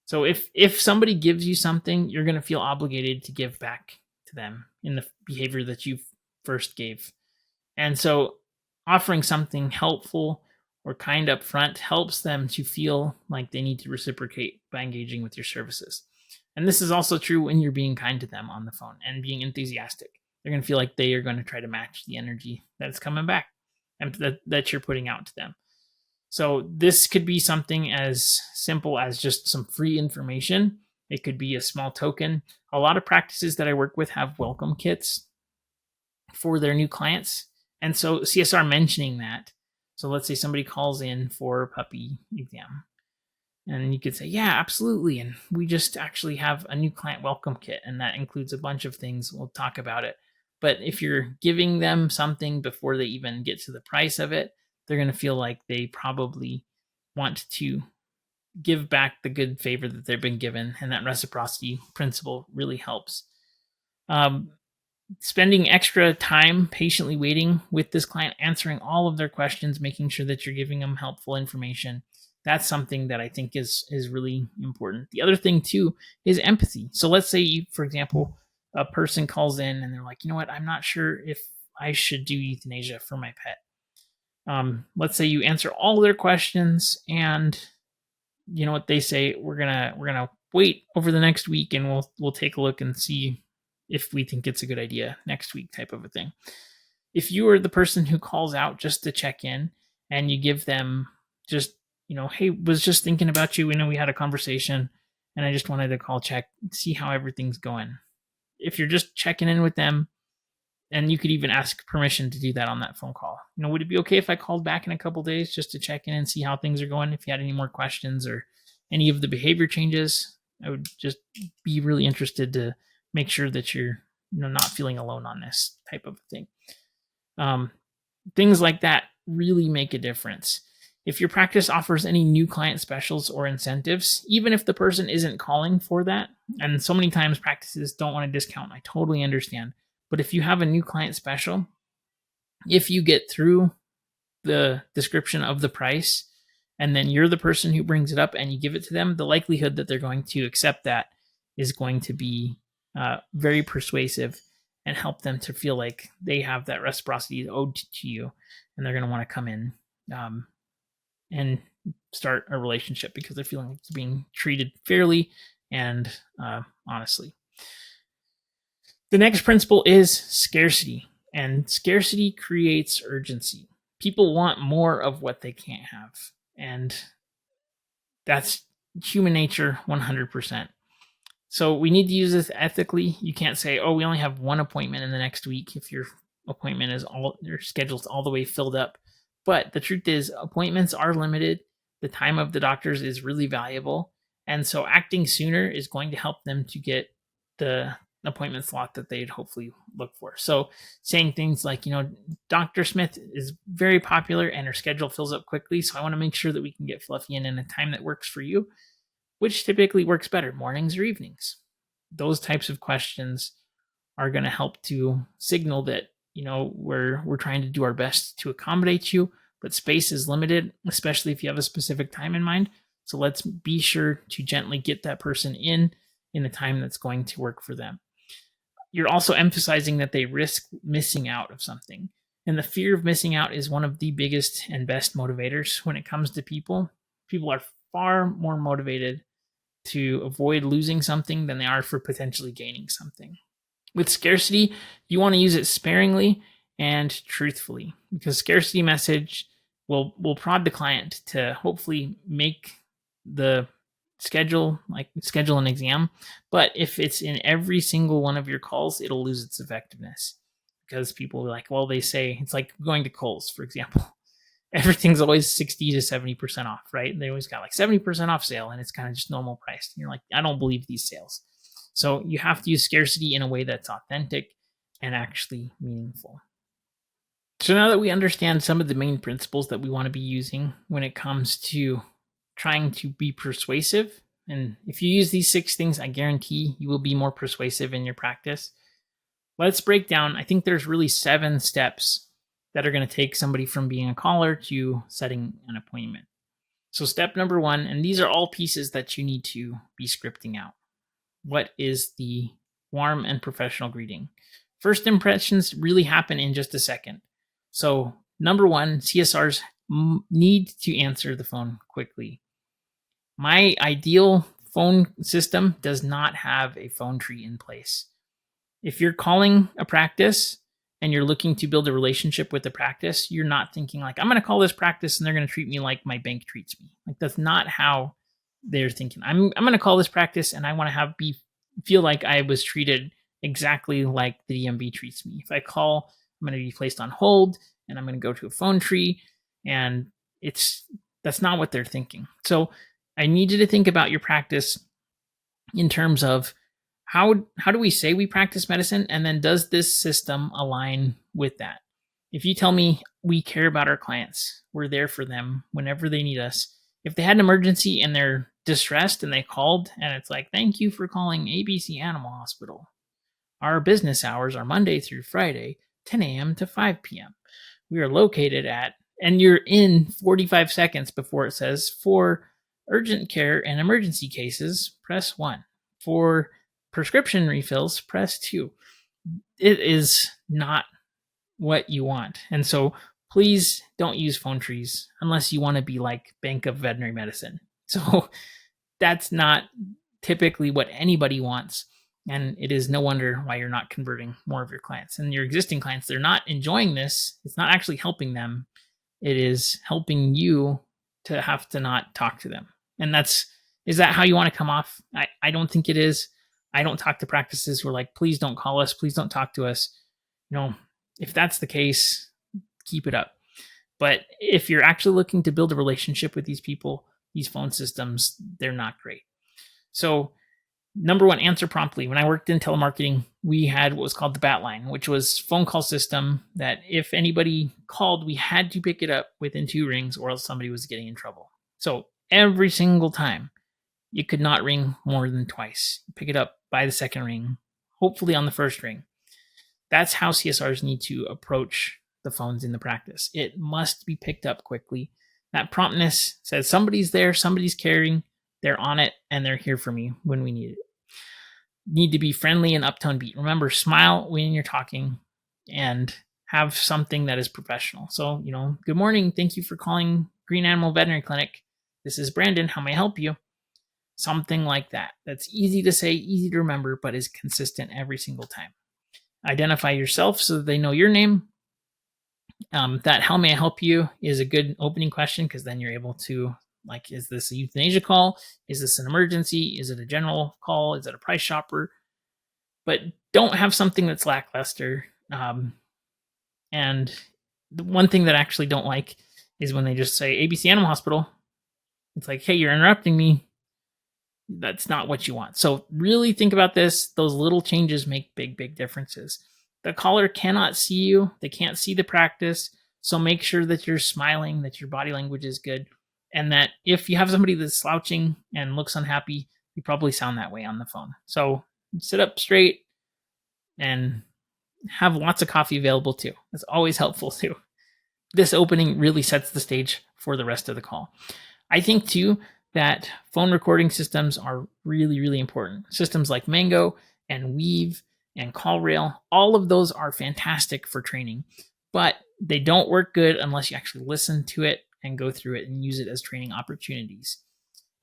So if somebody gives you something, you're going to feel obligated to give back to them in the behavior that you first gave. And so offering something helpful or kind up front helps them to feel like they need to reciprocate by engaging with your services. And this is also true when you're being kind to them on the phone and being enthusiastic. They're going to feel like they are going to try to match the energy that's coming back and that you're putting out to them. So this could be something as simple as just some free information. It could be a small token. A lot of practices that I work with have welcome kits for their new clients. And so CSR mentioning that. So let's say somebody calls in for a puppy exam. And you could say, yeah, absolutely. And we just actually have a new client welcome kit. And that includes a bunch of things. We'll talk about it. But if you're giving them something before they even get to the price of it, they're going to feel like they probably want to give back the good favor that they've been given. And that reciprocity principle really helps. Spending extra time patiently waiting with this client, answering all of their questions, making sure that you're giving them helpful information. That's something that I think is really important. The other thing too is empathy. So let's say you, for example, a person calls in and they're like, you know what, I'm not sure if I should do euthanasia for my pet. Let's say you answer all their questions and you know what they say, we're gonna wait over the next week and we'll take a look and see if we think it's a good idea next week, type of a thing. If you are the person who calls out just to check in and you give them just, you know, hey, was just thinking about you. We know we had a conversation and I just wanted to call, check, see how everything's going. If you're just checking in with them, and you could even ask permission to do that on that phone call. You know, would it be okay if I called back in a couple days just to check in and see how things are going? If you had any more questions or any of the behavior changes, I would just be really interested to make sure that you're, you know, not feeling alone on this type of thing. Things like that really make a difference. If your practice offers any new client specials or incentives, even if the person isn't calling for that, and so many times practices don't want to discount, I totally understand. But if you have a new client special, if you get through the description of the price and then you're the person who brings it up and you give it to them, the likelihood that they're going to accept that is going to be very persuasive and help them to feel like they have that reciprocity owed to you. And they're going to want to come in and start a relationship because they're feeling like it's being treated fairly and honestly. The next principle is scarcity, and scarcity creates urgency. People want more of what they can't have, and that's human nature 100%. So we need to use this ethically. You can't say, oh, we only have one appointment in the next week if your appointment is your schedule's all the way filled up. But the truth is, appointments are limited. The time of the doctors is really valuable. And so acting sooner is going to help them to get the appointment slot that they'd hopefully look for. So saying things like, Dr. Smith is very popular and her schedule fills up quickly. So I want to make sure that we can get Fluffy in a time that works for you. Which typically works better, mornings or evenings? Those types of questions are going to help to signal that, we're trying to do our best to accommodate you, but space is limited, especially if you have a specific time in mind. So let's be sure to gently get that person in a time that's going to work for them. You're also emphasizing that they risk missing out of something. And the fear of missing out is one of the biggest and best motivators when it comes to people. People are far more motivated to avoid losing something than they are for potentially gaining something. With scarcity, you want to use it sparingly and truthfully, because scarcity message will prod the client to hopefully make the schedule an exam. But if it's in every single one of your calls, it'll lose its effectiveness, because people are like, well, they say it's like going to Kohl's, for example. Everything's always 60 to 70% off, right? And they always got like 70% off sale, and it's kind of just normal price. And you're like, I don't believe these sales. So you have to use scarcity in a way that's authentic and actually meaningful. So now that we understand some of the main principles that we want to be using when it comes to trying to be persuasive, and if you use these 6 things, I guarantee you will be more persuasive in your practice. Let's break down. I think there's really 7 steps that are going to take somebody from being a caller to setting an appointment. So step number 1, and these are all pieces that you need to be scripting out. What is the warm and professional greeting? First impressions really happen in just a second. So number 1, CSRs need to answer the phone quickly. My ideal phone system does not have a phone tree in place. If you're calling a practice and you're looking to build a relationship with the practice, you're not thinking like, I'm going to call this practice and they're going to treat me like my bank treats me. Like, that's not how they're thinking. I'm going to call this practice and I want to feel like I was treated exactly like the DMV treats me. If I call, I'm going to be placed on hold and I'm going to go to a phone tree, and that's not what they're thinking. So I need you to think about your practice in terms of how do we say we practice medicine, and then does this system align with that? If you tell me we care about our clients, we're there for them whenever they need us. If they had an emergency and they're distressed and they called and it's like, thank you for calling ABC Animal Hospital. Our business hours are Monday through Friday, 10 a.m. to 5 p.m. We are located at, and you're in 45 seconds before it says, for urgent care and emergency cases, press 1. For prescription refills, press 2. It is not what you want. And so please don't use phone trees unless you want to be like Bank of Veterinary Medicine. So that's not typically what anybody wants. And it is no wonder why you're not converting more of your clients. And your existing clients, they're not enjoying this. It's not actually helping them. It is helping you to have to not talk to them. And is that how you want to come off? I don't think it is. I don't talk to practices who are like, please don't call us. Please don't talk to us. If that's the case, keep it up. But if you're actually looking to build a relationship with these people, these phone systems, they're not great. So number 1, answer promptly. When I worked in telemarketing, we had what was called the bat line, which was phone call system that if anybody called, we had to pick it up within 2 rings or else somebody was getting in trouble. So every single time, you could not ring more than twice. Pick it up by the second ring, hopefully on the first ring. That's how CSRs need to approach the phones in the practice. It must be picked up quickly. That promptness says somebody's there, somebody's caring, they're on it, and they're here for me when we need it. Need to be friendly and uptone beat. Remember, smile when you're talking and have something that is professional. So, good morning. Thank you for calling Green Animal Veterinary Clinic. This is Brandon. How may I help you? Something like that. That's easy to say, easy to remember, but is consistent every single time. Identify yourself so that they know your name. That how may I help you is a good opening question, because then you're able to Like, is this a euthanasia call? Is this an emergency? Is it a general call? Is it a price shopper? But don't have something that's lackluster. And the one thing that I actually don't like is when they just say ABC Animal Hospital. It's like, hey, you're interrupting me. That's not what you want. So really think about this. Those little changes make big, big differences. The caller cannot see you. They can't see the practice. So make sure that you're smiling, that your body language is good, and that if you have somebody that's slouching and looks unhappy, you probably sound that way on the phone. So sit up straight and have lots of coffee available too. That's always helpful too. This opening really sets the stage for the rest of the call. I think too that phone recording systems are really, really important. Systems like Mango and Weave and CallRail, all of those are fantastic for training, but they don't work good unless you actually listen to it and go through it and use it as training opportunities.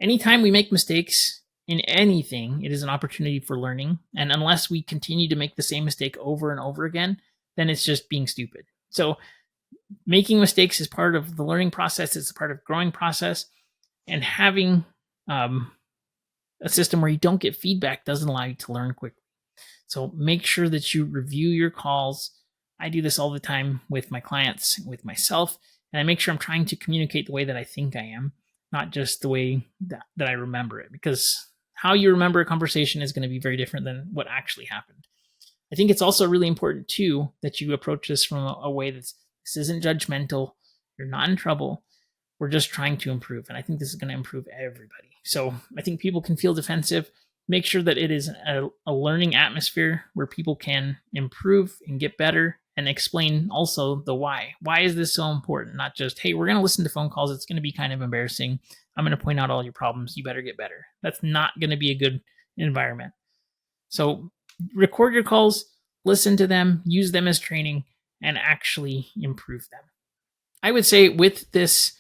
Anytime we make mistakes in anything, it is an opportunity for learning. And unless we continue to make the same mistake over and over again, then it's just being stupid. So making mistakes is part of the learning process. It's a part of growing process. And having a system where you don't get feedback doesn't allow you to learn quickly. So make sure that you review your calls. I do this all the time with my clients, with myself, and I make sure I'm trying to communicate the way that I think I am, not just the way that I remember it, because how you remember a conversation is going to be very different than what actually happened. I think it's also really important too that you approach this from a way this isn't judgmental. You're not in trouble. We're just trying to improve. And I think this is going to improve everybody. So I think people can feel defensive. Make sure that it is a learning atmosphere where people can improve and get better, and explain also the why. Why is this so important? Not just, hey, we're going to listen to phone calls. It's going to be kind of embarrassing. I'm going to point out all your problems. You better get better. That's not going to be a good environment. So record your calls, listen to them, use them as training, and actually improve them. I would say with this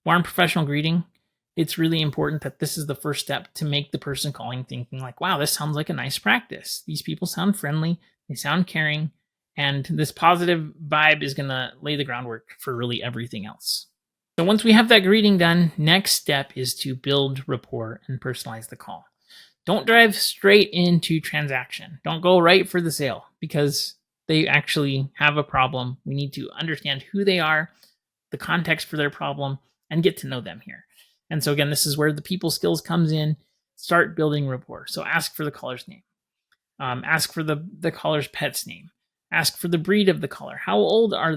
warm professional greeting, it's really important that this is the first step to make the person calling thinking like, wow, this sounds like a nice practice. These people sound friendly, they sound caring, and this positive vibe is going to lay the groundwork for really everything else. So once we have that greeting done, next step is to build rapport and personalize the call. Don't drive straight into transaction. Don't go right for the sale because they actually have a problem. We need to understand who they are, the context for their problem, and get to know them here. And so again, this is where the people skills comes in. Start building rapport. So ask for the caller's name. Ask for the caller's pet's name. Ask for the breed of the caller. How old are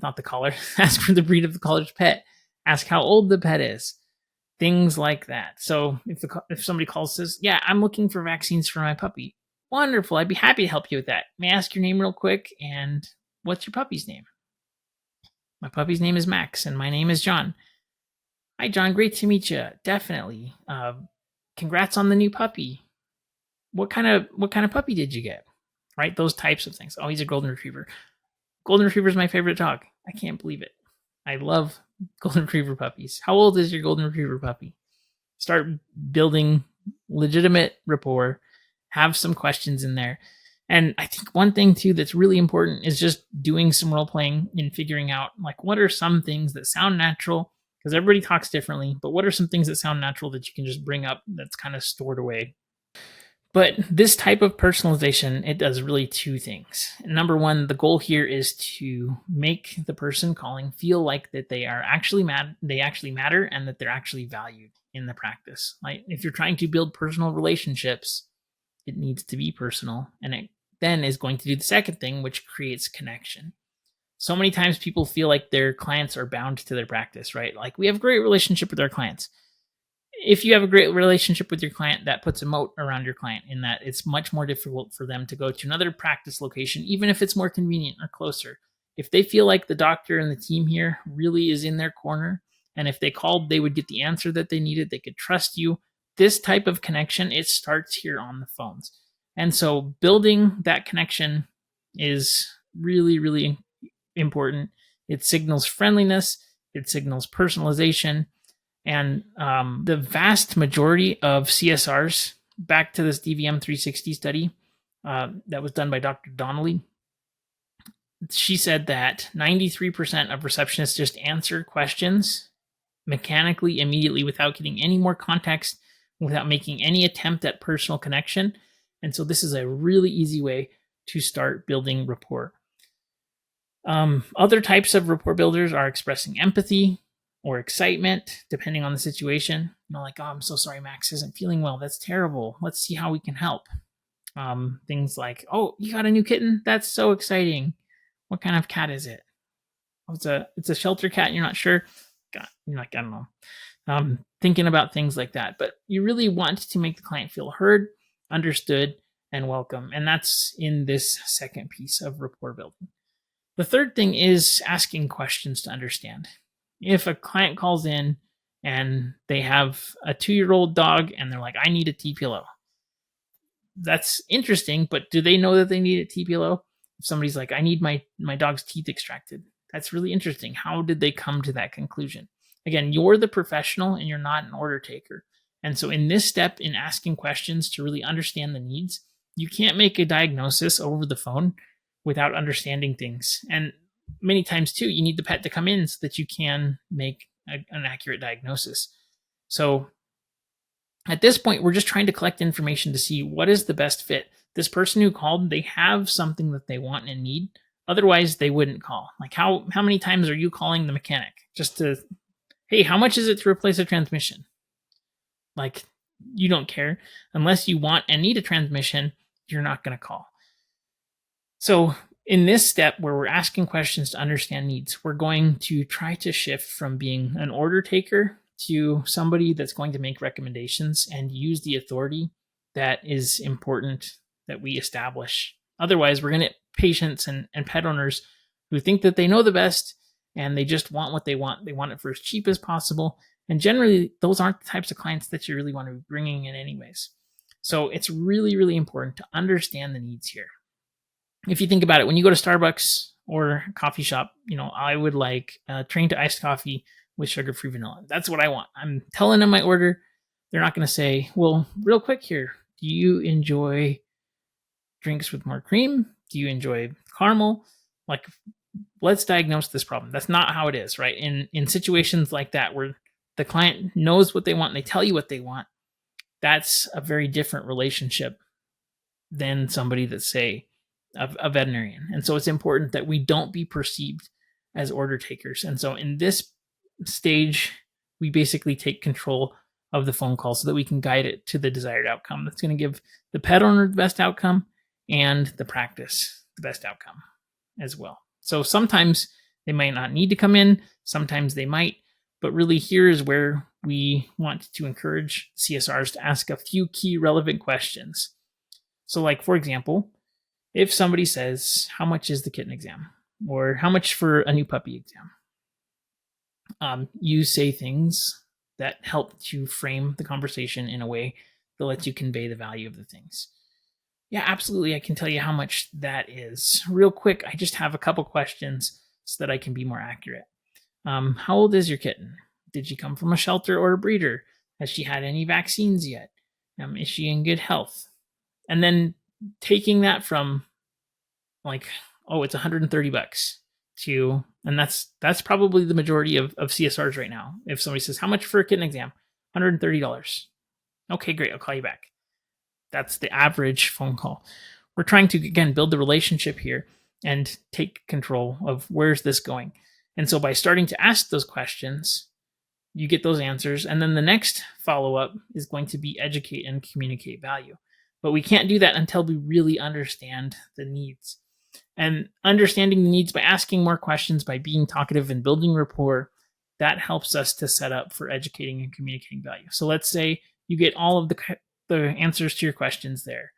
not the caller. Ask for the breed of the caller's pet. Ask how old the pet is. Things like that. So if somebody calls says, yeah, I'm looking for vaccines for my puppy. Wonderful. I'd be happy to help you with that. May I ask your name real quick? And what's your puppy's name? My puppy's name is Max, and my name is John. Hi, John. Great to meet you. Definitely. Congrats on the new puppy. What kind of puppy did you get? Right? Those types of things. Oh, he's a golden retriever. Golden retriever is my favorite dog. I can't believe it. I love golden retriever puppies. How old is your golden retriever puppy? Start building legitimate rapport. Have some questions in there. And I think one thing too that's really important is just doing some role playing and figuring out like what are some things that sound natural, because everybody talks differently, but what are some things that sound natural that you can just bring up that's kind of stored away. But this type of personalization, it does really two things. Number one, the goal here is to make the person calling feel like that they are actually they actually matter and that they're actually valued in the practice. Like if you're trying to build personal relationships, it needs to be personal, and it then is going to do the second thing, which creates connection. So many times people feel like their clients are bound to their practice, right? Like we have a great relationship with our clients. If you have a great relationship with your client, that puts a moat around your client in that it's much more difficult for them to go to another practice location, even if it's more convenient or closer. If they feel like the doctor and the team here really is in their corner, and if they called, they would get the answer that they needed, they could trust you. This type of connection, it starts here on the phones. And so building that connection is really, really important. It signals friendliness, it signals personalization, and the vast majority of CSRs, back to this DVM 360 study that was done by Dr. Donnelly, she said that 93% of receptionists just answer questions mechanically, immediately, without getting any more context, without making any attempt at personal connection. And so this is a really easy way to start building rapport. Other types of rapport builders are expressing empathy or excitement, depending on the situation. Like, oh, I'm so sorry Max isn't feeling well. That's terrible. Let's see how we can help. Things like, oh, you got a new kitten? That's so exciting. What kind of cat is it? Oh, it's a shelter cat and you're not sure? God, you're like, I don't know. Thinking about things like that. But you really want to make the client feel heard, understood, and welcome. And that's in this second piece of rapport building. The third thing is asking questions to understand. If a client calls in and they have a 2-year-old dog and they're like, I need a TPLO. That's interesting, but do they know that they need a TPLO? If somebody's like, I need my dog's teeth extracted, that's really interesting. How did they come to that conclusion? Again, you're the professional and you're not an order taker. And so in this step, in asking questions to really understand the needs, you can't make a diagnosis over the phone without understanding things. And many times too, you need the pet to come in so that you can make an accurate diagnosis. So at this point, we're just trying to collect information to see what is the best fit. This person who called, they have something that they want and need. Otherwise, they wouldn't call. Like how many times are you calling the mechanic just to, hey, how much is it to replace a transmission? Like, you don't care. Unless you want and need a transmission, you're not going to call. So in this step where we're asking questions to understand needs, we're going to try to shift from being an order taker to somebody that's going to make recommendations and use the authority that is important that we establish. Otherwise, we're going to get patients and pet owners who think that they know the best and they just want what they want. They want it for as cheap as possible. And generally, those aren't the types of clients that you really want to be bringing in anyways. So it's really, really important to understand the needs here. If you think about it, when you go to Starbucks or a coffee shop, I would like train to iced coffee with sugar-free vanilla. That's what I want. I'm telling them my order. They're not going to say, well, real quick here, do you enjoy drinks with more cream? Do you enjoy caramel? Like, let's diagnose this problem. That's not how it is, right? In situations like that where the client knows what they want and they tell you what they want, that's a very different relationship than somebody that's, say, a veterinarian. And so it's important that we don't be perceived as order takers. And so in this stage, we basically take control of the phone call so that we can guide it to the desired outcome. That's going to give the pet owner the best outcome and the practice the best outcome as well. So sometimes they might not need to come in, sometimes they might, but really here is where we want to encourage CSRs to ask a few key relevant questions. So like, for example, if somebody says, how much is the kitten exam? Or how much for a new puppy exam? You say things that help to frame the conversation in a way that lets you convey the value of the things. Yeah, absolutely. I can tell you how much that is. Real quick, I just have a couple questions so that I can be more accurate. How old is your kitten? Did she come from a shelter or a breeder? Has she had any vaccines yet? Is she in good health? And then taking that from like, oh, it's $130 to, and that's probably the majority of CSRs right now. If somebody says, how much for a kitten exam? $130. Okay, great. I'll call you back. That's the average phone call. We're trying to, again, build the relationship here and take control of where's this going. And so by starting to ask those questions, you get those answers. And then the next follow-up is going to be educate and communicate value. But we can't do that until we really understand the needs. And understanding the needs by asking more questions, by being talkative and building rapport, that helps us to set up for educating and communicating value. So let's say you get all of the answers to your questions there.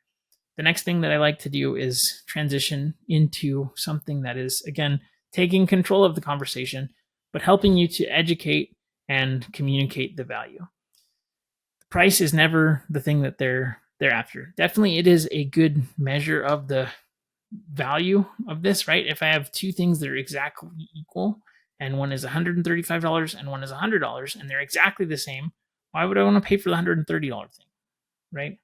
The next thing that I like to do is transition into something that is, again, taking control of the conversation, but helping you to educate and communicate the value. The price is never the thing that they're after. Definitely, it is a good measure of the value of this, right? If I have two things that are exactly equal, and one is $135 and one is $100, and they're exactly the same, why would I want to pay for the $130 thing, right?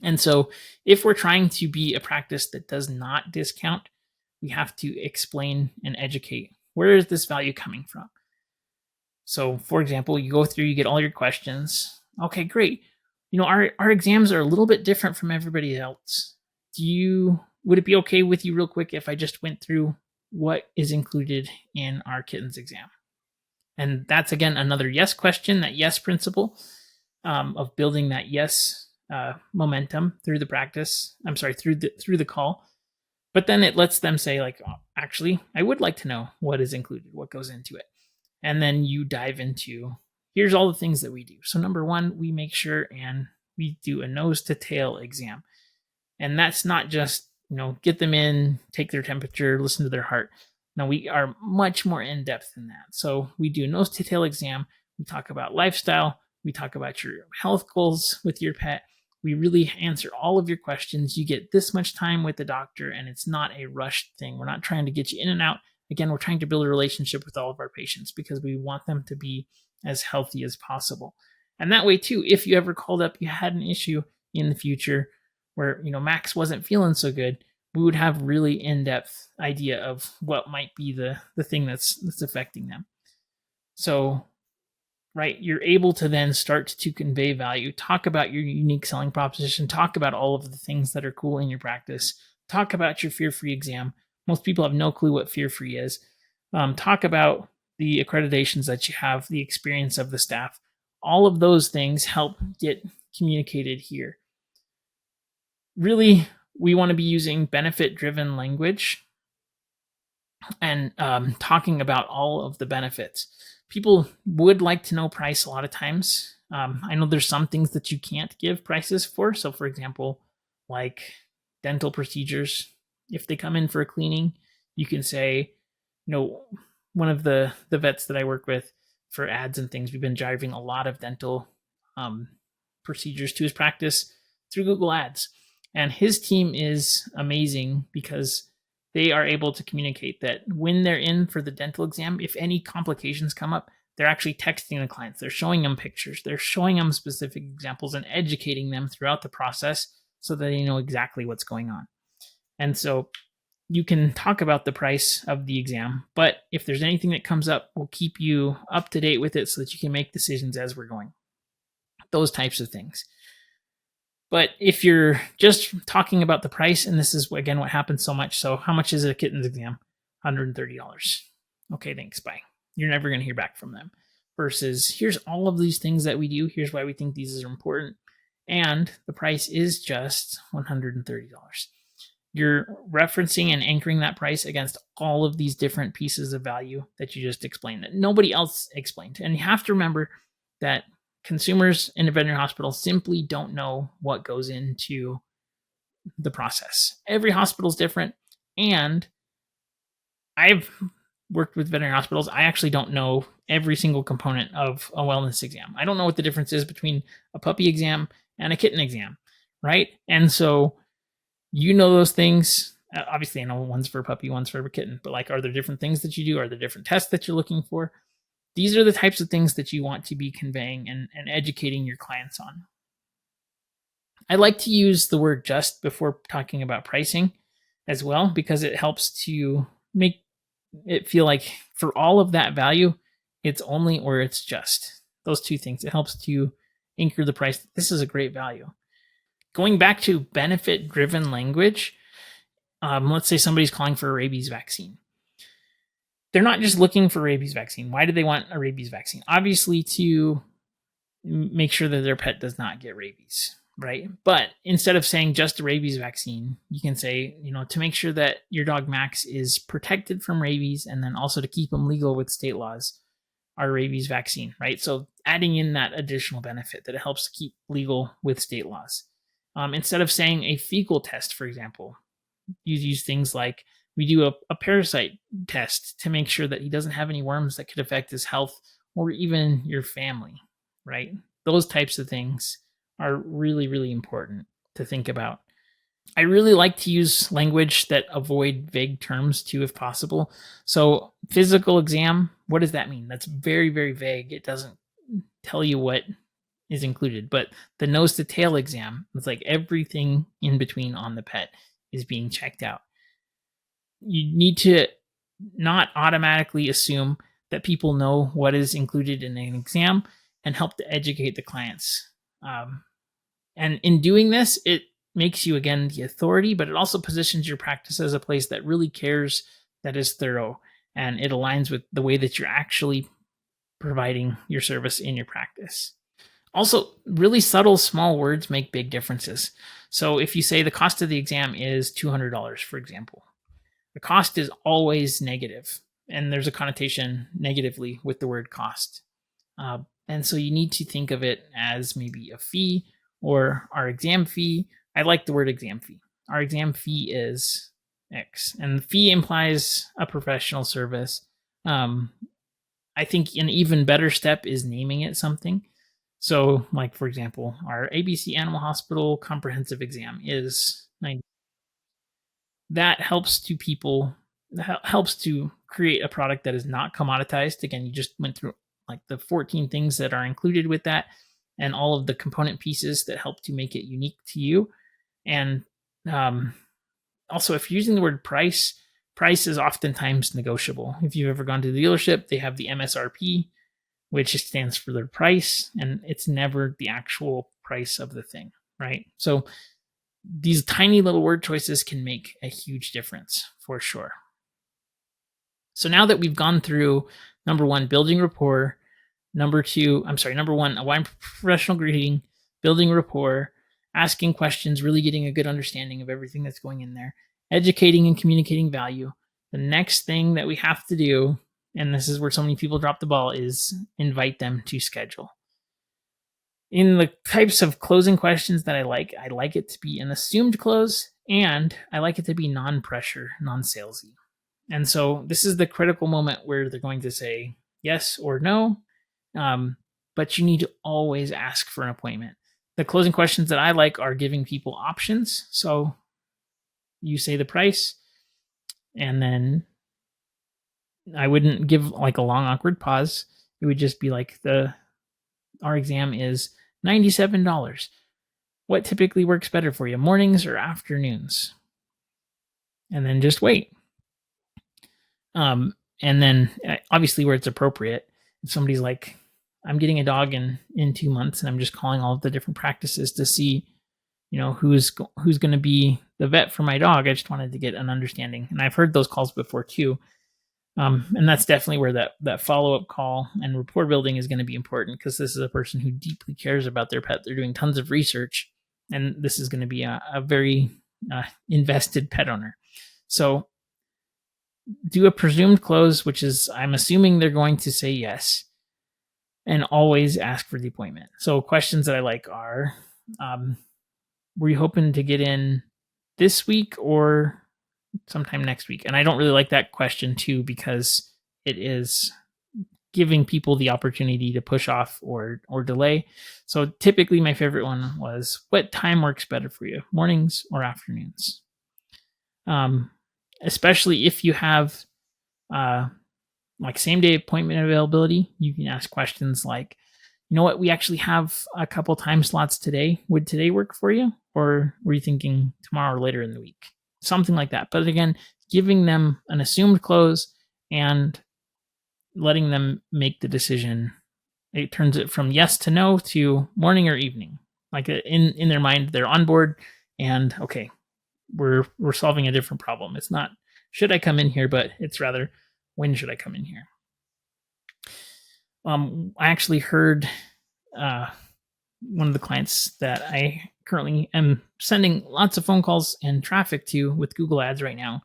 And so if we're trying to be a practice that does not discount, we have to explain and educate. Where is this value coming from? So, for example, you go through, you get all your questions. Okay, great. Our exams are a little bit different from everybody else. Would it be okay with you real quick if I just went through what is included in our kittens exam? And that's again another yes question, that yes principle of building that yes momentum through the practice. I'm sorry, through the call. But then it lets them say, like, oh, actually, I would like to know what is included, what goes into it. And then you dive into, here's all the things that we do. So number one, we make sure and we do a nose to tail exam. And that's not just, get them in, take their temperature, listen to their heart. No, we are much more in depth than that. So we do a nose to tail exam. We talk about lifestyle. We talk about your health goals with your pet. We really answer all of your questions. You get this much time with the doctor, and it's not a rushed thing. We're not trying to get you in and out. Again, we're trying to build a relationship with all of our patients because we want them to be as healthy as possible. And that way, too, if you ever called up, you had an issue in the future where, Max wasn't feeling so good, we would have really in-depth idea of what might be the thing that's affecting them. So, right, you're able to then start to convey value, talk about your unique selling proposition, talk about all of the things that are cool in your practice, talk about your fear-free exam. Most people have no clue what fear-free is. Talk about the accreditations that you have, the experience of the staff. All of those things help get communicated here. Really, we want to be using benefit-driven language and talking about all of the benefits. People would like to know price a lot of times. I know there's some things that you can't give prices for. So, for example, like dental procedures, if they come in for a cleaning, you can say, one of the vets that I work with for ads and things, we've been driving a lot of dental procedures to his practice through Google Ads. And his team is amazing because they are able to communicate that when they're in for the dental exam, if any complications come up, they're actually texting the clients. They're showing them pictures. They're showing them specific examples and educating them throughout the process so that they know exactly what's going on. And so you can talk about the price of the exam, but if there's anything that comes up, we'll keep you up to date with it so that you can make decisions as we're going. Those types of things. But if you're just talking about the price, and this is, again, what happens so much. So how much is a kitten's exam? $130. Okay, thanks, bye. You're never going to hear back from them. Versus, here's all of these things that we do. Here's why we think these are important. And the price is just $130. You're referencing and anchoring that price against all of these different pieces of value that you just explained that nobody else explained. And you have to remember that consumers in a veterinary hospital simply don't know what goes into the process. Every hospital is different. And I've worked with veterinary hospitals. I actually don't know every single component of a wellness exam. I don't know what the difference is between a puppy exam and a kitten exam, right? And so those things. Obviously, I know one's for a puppy, one's for a kitten, but are there different things that you do? Are there different tests that you're looking for? These are the types of things that you want to be conveying and educating your clients on. I like to use the word just before talking about pricing as well, because it helps to make it feel like for all of that value, it's only or it's just. Those two things. It helps to anchor the price. This is a great value. Going back to benefit-driven language, let's say somebody's calling for a rabies vaccine. They're not just looking for a rabies vaccine. Why do they want a rabies vaccine? Obviously, to make sure that their pet does not get rabies, right? But instead of saying just a rabies vaccine, you can say, to make sure that your dog Max is protected from rabies, and then also to keep him legal with state laws, our rabies vaccine, right? So adding in that additional benefit that it helps to keep legal with state laws. Instead of saying a fecal test, for example, you use things like, we do a parasite test to make sure that he doesn't have any worms that could affect his health or even your family, right? Those types of things are really, really important to think about. I really like to use language that avoid vague terms too, if possible. So physical exam, what does that mean? That's very, very vague. It doesn't tell you what is included. But the nose to tail exam, it's like everything in between on the pet is being checked out. You need to not automatically assume that people know what is included in an exam and help to educate the clients. And in doing this, it makes you, again, the authority, but it also positions your practice as a place that really cares, that is thorough, and it aligns with the way that you're actually providing your service in your practice. Also, really subtle small words make big differences. So if you say the cost of the exam is $200, for example, the cost is always negative, and there's a connotation negatively with the word cost. And so you need to think of it as maybe a fee or our exam fee. I like the word exam fee. Our exam fee is X, and the fee implies a professional service. I think an even better step is naming it something. So, like, for example, our ABC Animal Hospital comprehensive exam is $90. That helps to create a product that is not commoditized. Again, you just went through like the 14 things that are included with that and all of the component pieces that help to make it unique to you. And also, if you're using the word price is oftentimes negotiable. If you've ever gone to the dealership, they have the MSRP, which stands for their price, and it's never the actual price of the thing, right? So these tiny little word choices can make a huge difference for sure. So now that we've gone through number one, building rapport, number one, a wide professional greeting, building rapport, asking questions, really getting a good understanding of everything that's going in there, educating and communicating value. The next thing that we have to do, and this is where so many people drop the ball, is invite them to schedule. In the types of closing questions that I like it to be an assumed close, and I like it to be non-pressure, non-salesy. And so this is the critical moment where they're going to say yes or no, but you need to always ask for an appointment. The closing questions that I like are giving people options. So you say the price, and then I wouldn't give like a long awkward pause. It would just be like our exam is $97. What typically works better for you, mornings or afternoons? And then just wait. And then obviously where it's appropriate, if somebody's like, I'm getting a dog in 2 months and I'm just calling all of the different practices to see, who's going to be the vet for my dog. I just wanted to get an understanding. And I've heard those calls before too. And that's definitely where that follow-up call and rapport building is going to be important, because this is a person who deeply cares about their pet. They're doing tons of research, and this is going to be a very invested pet owner. So do a presumed close, which is I'm assuming they're going to say yes, and always ask for the appointment. So questions that I like are, were you hoping to get in this week or sometime next week? And I don't really like that question too, because it is giving people the opportunity to push off or delay. So typically my favorite one was, what time works better for you, mornings or afternoons? Especially if you have like same day appointment availability, you can ask questions like, you know what, we actually have a couple time slots today. Would today work for you? Or were you thinking tomorrow or later in the week? Something like that. But again, giving them an assumed close and letting them make the decision. It turns it from yes to no to morning or evening. Like in their mind, they're on board and okay, we're solving a different problem. It's not should I come in here, but it's rather when should I come in here? I actually heard one of the clients that I currently am sending lots of phone calls and traffic to with Google Ads right now.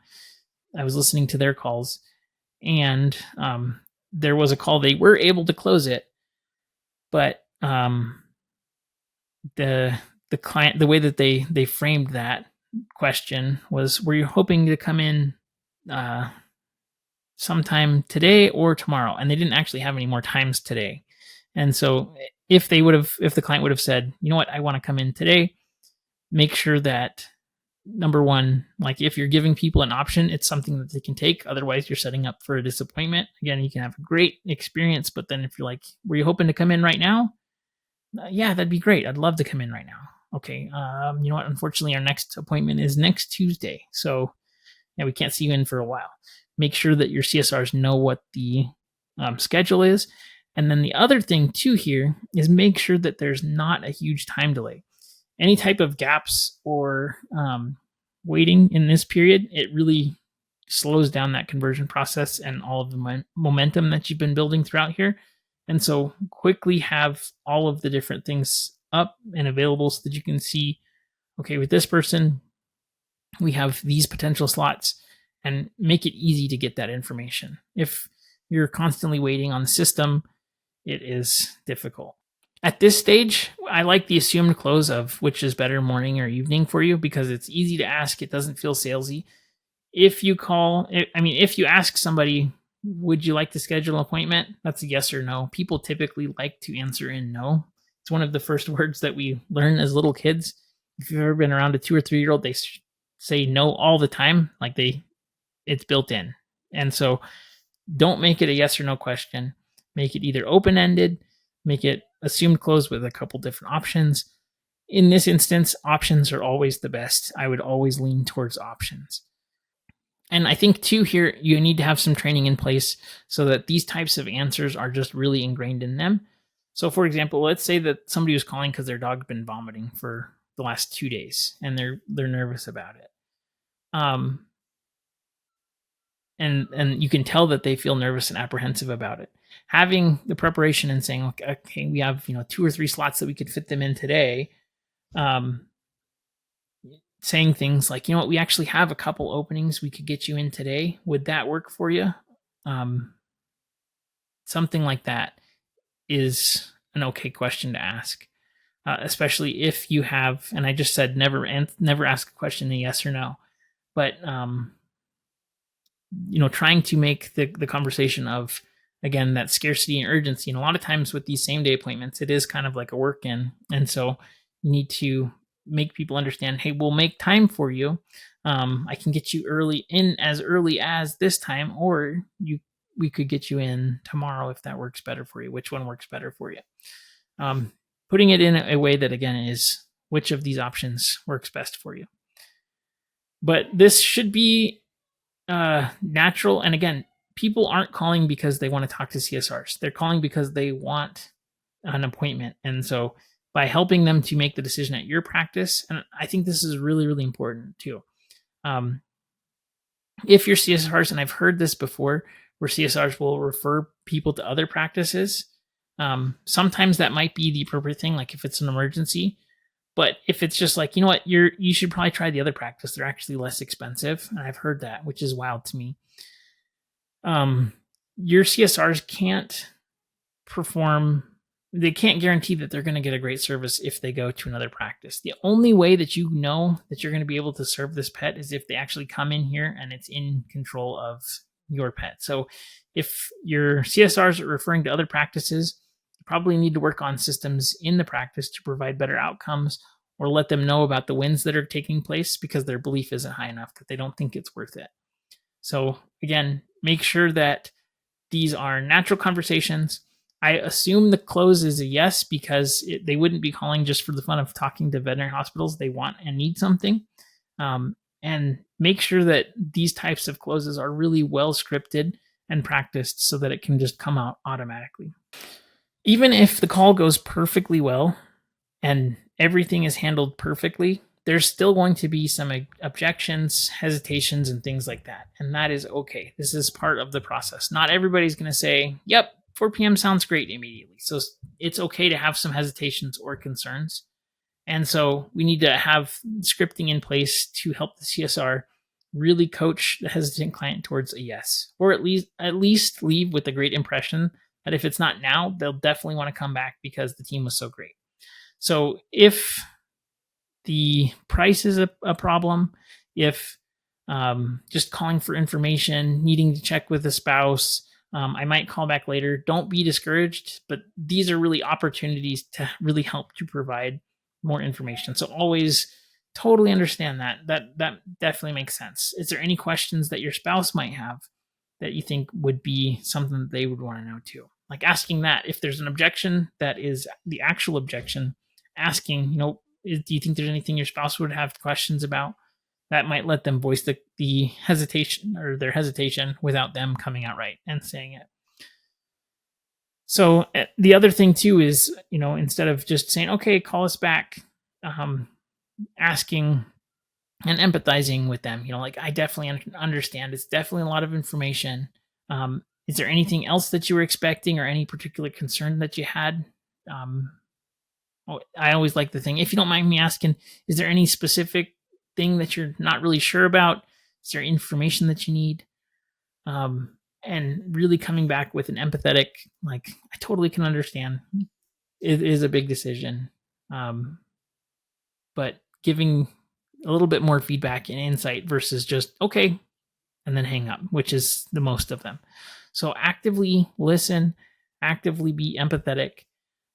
I was listening to their calls, and there was a call. They were able to close it, but the client, the way that they framed that question was, were you hoping to come in sometime today or tomorrow? And they didn't actually have any more times today. And so if the client would have said, you know what, I want to come in today, make sure that number one, like if you're giving people an option, it's something that they can take. Otherwise you're setting up for a disappointment. Again, you can have a great experience, but then if you're like, were you hoping to come in right now? Yeah, that'd be great. I'd love to come in right now. Okay. You know what? Unfortunately, our next appointment is next Tuesday. So yeah, we can't see you in for a while. Make sure that your CSRs know what the schedule is. And then the other thing too here is make sure that there's not a huge time delay. Any type of gaps or waiting in this period, it really slows down that conversion process and all of the momentum that you've been building throughout here. And so quickly have all of the different things up and available so that you can see, okay, with this person, we have these potential slots, and make it easy to get that information. If you're constantly waiting on the system, it is difficult. At this stage, I like the assumed close of which is better, morning or evening for you, because it's easy to ask. It doesn't feel salesy. If you ask somebody, would you like to schedule an appointment? That's a yes or no. People typically like to answer in no. It's one of the first words that we learn as little kids. If you've ever been around a 2 or 3 year old, they say no all the time. It's built in. And so don't make it a yes or no question. Make it either open-ended, make it assumed close with a couple different options. In this instance, options are always the best. I would always lean towards options. And I think too here, you need to have some training in place so that these types of answers are just really ingrained in them. So for example, let's say that somebody was calling because their dog's been vomiting for the last 2 days and they're nervous about it. And you can tell that they feel nervous and apprehensive about it. Having the preparation and saying, okay, we have 2 or 3 slots that we could fit them in today. Saying things like, we actually have a couple openings we could get you in today. Would that work for you? Something like that is an okay question to ask, especially if you have. And I just said never ask a question in yes or no, but trying to make the conversation of, again, that scarcity and urgency. And a lot of times with these same day appointments, it is kind of like a work-in. And so you need to make people understand, hey, we'll make time for you. I can get you as early as this time, or we could get you in tomorrow if that works better for you. Which one works better for you? Putting it in a way that, again, is which of these options works best for you. But this should be natural. And again, people aren't calling because they want to talk to CSRs. They're calling because they want an appointment. And so by helping them to make the decision at your practice, and I think this is really, really important too. If you're CSRs, and I've heard this before, where CSRs will refer people to other practices, sometimes that might be the appropriate thing, like if it's an emergency. But if it's just like, you should probably try the other practice. They're actually less expensive. And I've heard that, which is wild to me. Your CSRs can't they can't guarantee that they're going to get a great service if they go to another practice. The only way that you know that you're going to be able to serve this pet is if they actually come in here and it's in control of your pet. So if your CSRs are referring to other practices, you probably need to work on systems in the practice to provide better outcomes, or let them know about the wins that are taking place because their belief isn't high enough, that they don't think it's worth it. So again, make sure that these are natural conversations. I assume the close is a yes, because they wouldn't be calling just for the fun of talking to veterinary hospitals. They want and need something. And make sure that these types of closes are really well scripted and practiced so that it can just come out automatically. Even if the call goes perfectly well and everything is handled perfectly, there's still going to be some objections, hesitations, and things like that. And that is okay. This is part of the process. Not everybody's going to say, yep, 4 p.m. sounds great immediately. So it's okay to have some hesitations or concerns. And so we need to have scripting in place to help the CSR really coach the hesitant client towards a yes, or at least leave with a great impression that if it's not now, they'll definitely want to come back because the team was so great. So if the price is a problem, if just calling for information, needing to check with a spouse, I might call back later. Don't be discouraged, but these are really opportunities to really help to provide more information. So always totally understand that. That definitely makes sense. Is there any questions that your spouse might have that you think would be something that they would want to know too? Like asking that, if there's an objection that is the actual objection, asking, do you think there's anything your spouse would have questions about? That might let them voice the hesitation or their hesitation without them coming out right and saying it. So the other thing too is, instead of just saying, okay, call us back, asking and empathizing with them, like, I definitely understand. It's definitely a lot of information. Is there anything else that you were expecting or any particular concern that you had? I always like the thing, if you don't mind me asking, is there any specific thing that you're not really sure about? Is there information that you need? And really coming back with an empathetic, like, I totally can understand. It is a big decision. But giving a little bit more feedback and insight versus just, okay, and then hang up, which is the most of them. So actively listen, actively be empathetic.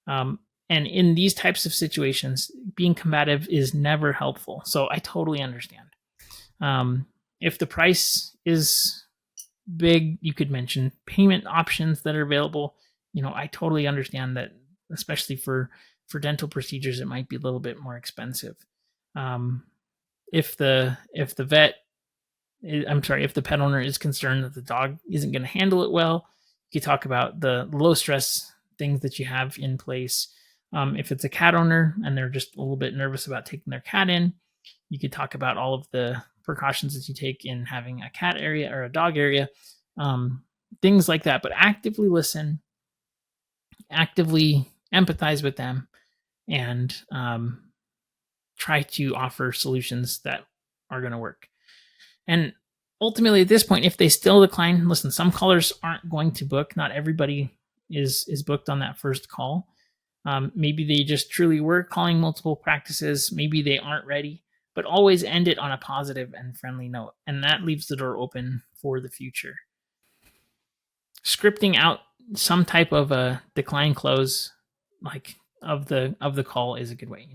And in these types of situations, being combative is never helpful. So I totally understand. If the price is big, you could mention payment options that are available. I totally understand that, especially for dental procedures, it might be a little bit more expensive. If the pet owner is concerned that the dog isn't going to handle it well, you could talk about the low stress things that you have in place. If it's a cat owner and they're just a little bit nervous about taking their cat in, you could talk about all of the precautions that you take in having a cat area or a dog area, things like that. But actively listen, actively empathize with them, and try to offer solutions that are going to work. And ultimately, at this point, if they still decline, listen, some callers aren't going to book. Not everybody is booked on that first call. Maybe they just truly were calling multiple practices. Maybe they aren't ready, but always end it on a positive and friendly note. And that leaves the door open for the future. Scripting out some type of a decline close, like of the call, is a good way.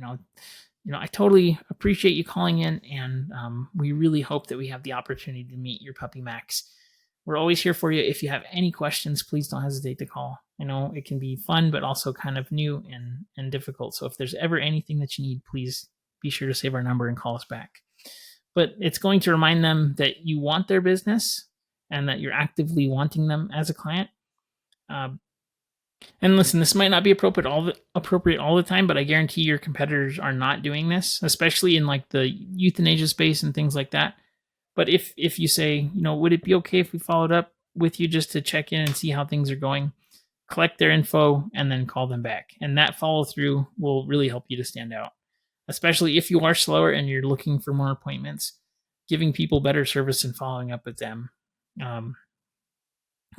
I totally appreciate you calling in, and we really hope that we have the opportunity to meet your puppy Max. We're always here for you. If you have any questions, please don't hesitate to call. I know it can be fun, but also kind of new and difficult. So if there's ever anything that you need, please be sure to save our number and call us back. But it's going to remind them that you want their business and that you're actively wanting them as a client. And listen, this might not be appropriate all the time, but I guarantee your competitors are not doing this, especially in like the euthanasia space and things like that. But if you say, would it be okay if we followed up with you just to check in and see how things are going, collect their info, and then call them back. And that follow through will really help you to stand out, especially if you are slower and you're looking for more appointments. Giving people better service and following up with them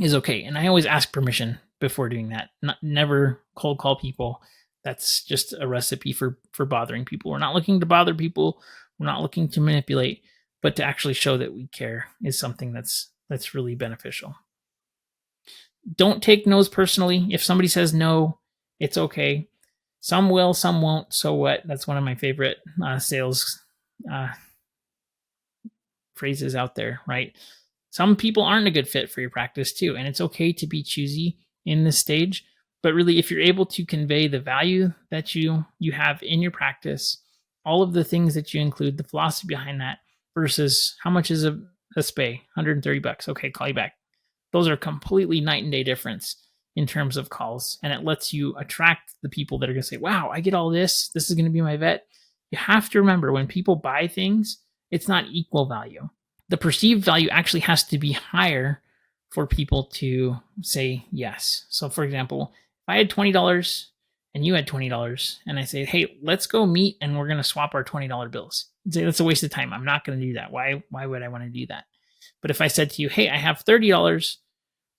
is okay. And I always ask permission before doing that. Never cold call people. That's just a recipe for bothering people. We're not looking to bother people. We're not looking to manipulate, but to actually show that we care is something that's really beneficial. Don't take no's personally. If somebody says no, it's okay. Some will, some won't. So what? That's one of my favorite sales phrases out there, right? Some people aren't a good fit for your practice too, and it's okay to be choosy in this stage. But really, if you're able to convey the value that you have in your practice, all of the things that you include, the philosophy behind that, versus how much is a spay? $130. Okay, call you back. Those are completely night and day difference in terms of calls, and it lets you attract the people that are going to say, wow, I get all this. This is going to be my vet. You have to remember, when people buy things, it's not equal value. The perceived value actually has to be higher for people to say yes. So for example, if I had $20 and you had $20 and I say, hey, let's go meet and we're going to swap our $20 bills. You'd say, that's a waste of time. I'm not going to do that. Why would I want to do that? But if I said to you, hey, I have $30,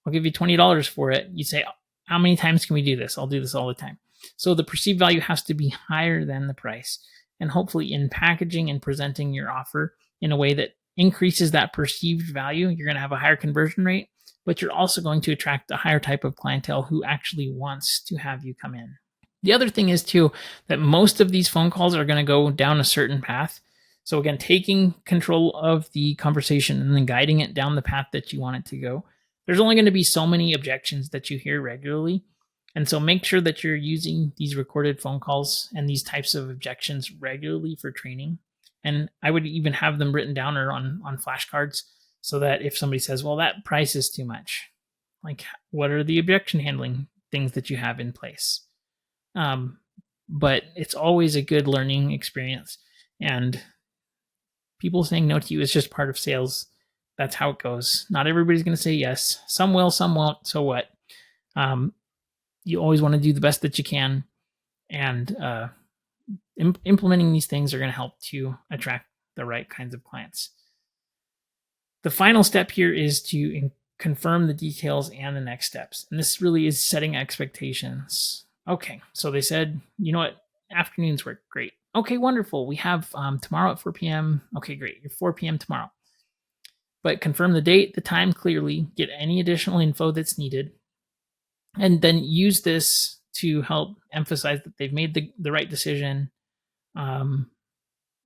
I'll give you $20 for it. You say, how many times can we do this? I'll do this all the time. So the perceived value has to be higher than the price. And hopefully in packaging and presenting your offer in a way that increases that perceived value, you're going to have a higher conversion rate, but you're also going to attract a higher type of clientele who actually wants to have you come in. The other thing is too, that most of these phone calls are going to go down a certain path. So again, taking control of the conversation and then guiding it down the path that you want it to go. There's only going to be so many objections that you hear regularly. And so make sure that you're using these recorded phone calls and these types of objections regularly for training. And I would even have them written down or on flashcards, so that if somebody says, well, that price is too much, like, what are the objection handling things that you have in place. But it's always a good learning experience. And people saying no to you is just part of sales. That's how it goes. Not everybody's going to say yes. Some will, some won't. So what? You always want to do the best that you can. And implementing these things are going to help to attract the right kinds of clients. The final step here is to confirm the details and the next steps. And this really is setting expectations. Okay, so they said, you know what? Afternoons work great. Okay, wonderful. We have tomorrow at 4 p.m. Okay, great. You're 4 p.m. tomorrow. But confirm the date, the time clearly, get any additional info that's needed, and then use this to help emphasize that they've made the right decision.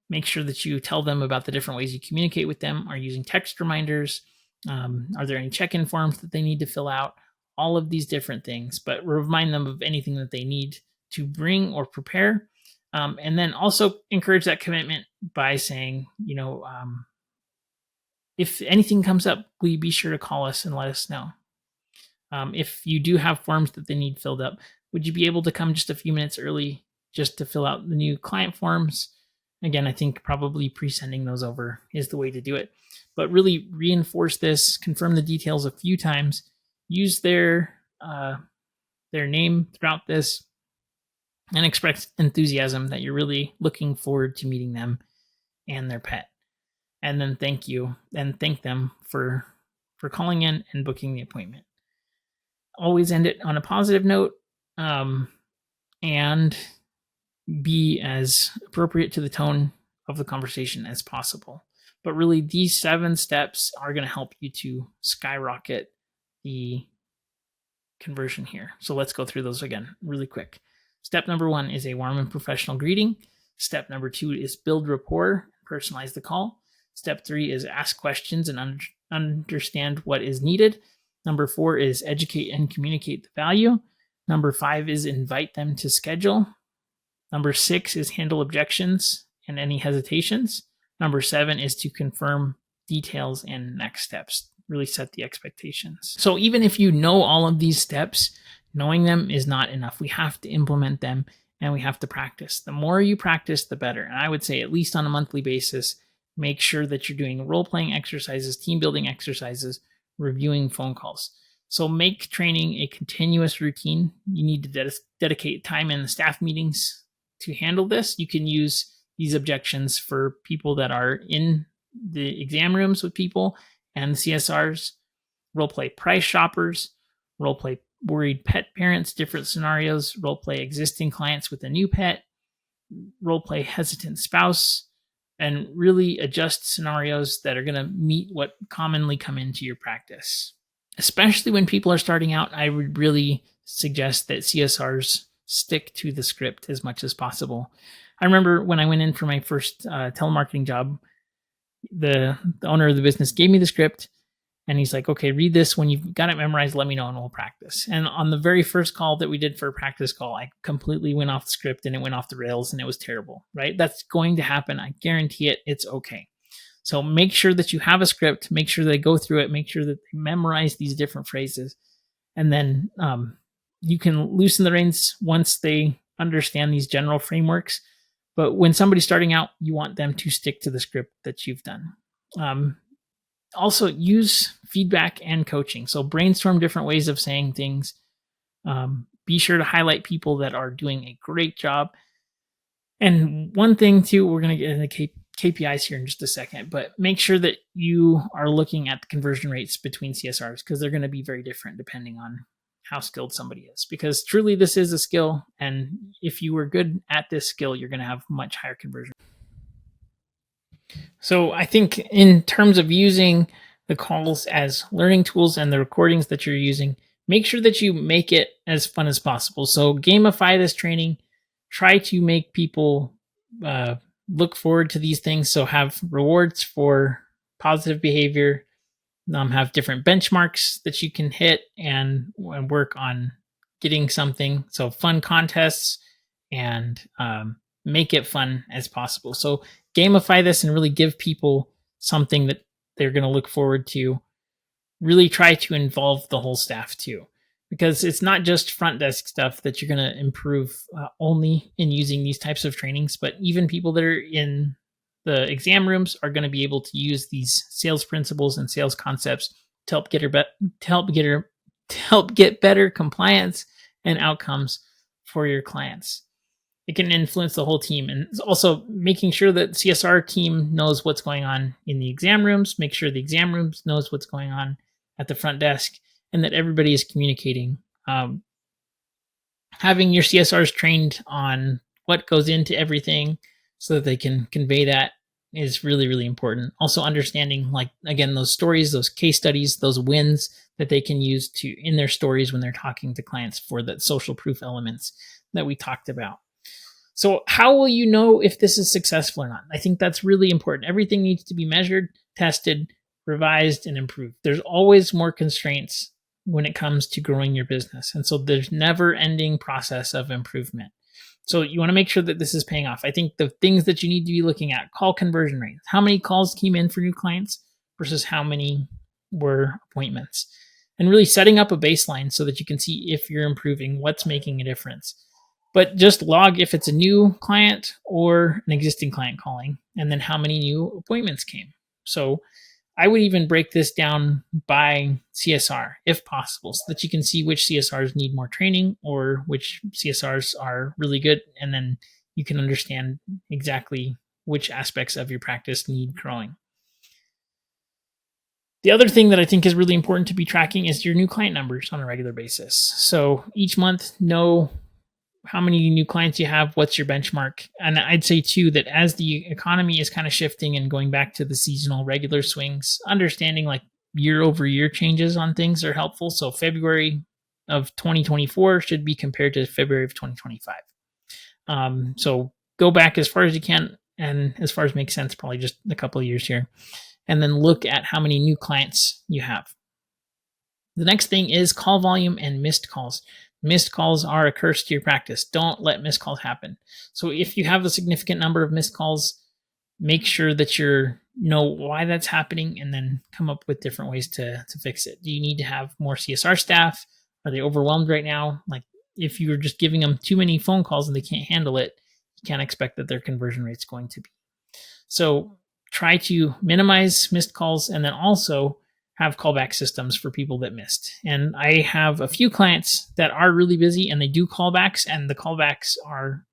Make sure that you tell them about the different ways you communicate with them. Are you using text reminders? Are there any check-in forms that they need to fill out? All of these different things, but remind them of anything that they need to bring or prepare. And then also encourage that commitment by saying, if anything comes up, will you be sure to call us and let us know? If you do have forms that they need filled up, would you be able to come just a few minutes early just to fill out the new client forms? Again, I think probably pre-sending those over is the way to do it. But really reinforce this, confirm the details a few times, use their name throughout this, and express enthusiasm that you're really looking forward to meeting them and their pet. And then thank them for calling in and booking the appointment. Always end it on a positive note, and be as appropriate to the tone of the conversation as possible. But really, these 7 steps are going to help you to skyrocket the conversion here. So let's go through those again really quick. Step number 1 is a warm and professional greeting. Step number 2 is build rapport, personalize the call. Step 3 is ask questions and understand what is needed. Number 4 is educate and communicate the value. Number 5 is invite them to schedule. Number 6 is handle objections and any hesitations. Number 7 is to confirm details and next steps. Really set the expectations. So even if you know all of these steps, knowing them is not enough. We have to implement them and we have to practice. The more you practice, the better. And I would say at least on a monthly basis, make sure that you're doing role-playing exercises, team building exercises, reviewing phone calls. So make training a continuous routine. You need to dedicate time in the staff meetings to handle this. You can use these objections for people that are in the exam rooms with people and the CSRs, role-play price shoppers, role-play worried pet parents, different scenarios, role-play existing clients with a new pet, role-play hesitant spouse, and really adjust scenarios that are going to meet what commonly come into your practice. Especially when people are starting out, I would really suggest that CSRs stick to the script as much as possible. I remember when I went in for my first telemarketing job, the owner of the business gave me the script and he's like, okay, read this. When you've got it memorized, let me know and we'll practice. And on the very first call that we did for a practice call, I completely went off the script and it went off the rails and it was terrible, right? That's going to happen. I guarantee it. It's okay. So make sure that you have a script, make sure they go through it, make sure that they memorize these different phrases. And then you can loosen the reins once they understand these general frameworks. But when somebody's starting out, you want them to stick to the script that you've done. Also, use feedback and coaching. So brainstorm different ways of saying things. Be sure to highlight people that are doing a great job. And one thing too, we're going to get into KPIs here in just a second, but make sure that you are looking at the conversion rates between CSRs because they're going to be very different depending on how skilled somebody is. Because truly this is a skill, and if you were good at this skill, you're going to have much higher conversion. So I think in terms of using the calls as learning tools and the recordings that you're using, make sure that you make it as fun as possible. So gamify this training. Try to make people look forward to these things. So have rewards for positive behavior. Have different benchmarks that you can hit and work on getting something. So fun contests and make it fun as possible. So gamify this and really give people something that they're going to look forward to. Really try to involve the whole staff too, because it's not just front desk stuff that you're going to improve only in using these types of trainings, but even people that are in the exam rooms are going to be able to use these sales principles and sales concepts to help get better compliance and outcomes for your clients. It can influence the whole team, and it's also making sure that CSR team knows what's going on in the exam rooms, make sure the exam rooms knows what's going on at the front desk, and that everybody is communicating. Having your CSRs trained on what goes into everything so that they can convey that is really, really important. Also understanding, like, again, those stories, those case studies, those wins that they can use in their stories when they're talking to clients for the social proof elements that we talked about. So how will you know if this is successful or not? I think that's really important. Everything needs to be measured, tested, revised, and improved. There's always more constraints when it comes to growing your business. And so there's never ending process of improvement. So you want to make sure that this is paying off. I think the things that you need to be looking at: call conversion rates. How many calls came in for new clients versus how many were appointments? And really setting up a baseline so that you can see if you're improving, what's making a difference. But just log if it's a new client or an existing client calling, and then how many new appointments came. So I would even break this down by CSR if possible, so that you can see which CSRs need more training or which CSRs are really good. And then you can understand exactly which aspects of your practice need growing. The other thing that I think is really important to be tracking is your new client numbers on a regular basis. So each month, know how many new clients you have, what's your benchmark. And I'd say too that as the economy is kind of shifting and going back to the seasonal regular swings, understanding like year over year changes on things are helpful. So February of 2024 should be compared to February of 2025. So go back as far as you can, and as far as makes sense, probably just a couple of years here, and then look at how many new clients you have. The next thing is call volume and missed calls. Missed calls are a curse to your practice. Don't let missed calls happen. So if you have a significant number of missed calls, make sure that you know why that's happening, and then come up with different ways to fix it. Do you need to have more CSR staff? Are they overwhelmed right now? Like, if you're just giving them too many phone calls and they can't handle it, you can't expect that their conversion rate's going to be. So try to minimize missed calls, and then also have callback systems for people that missed. And I have a few clients that are really busy and they do callbacks, and the callbacks are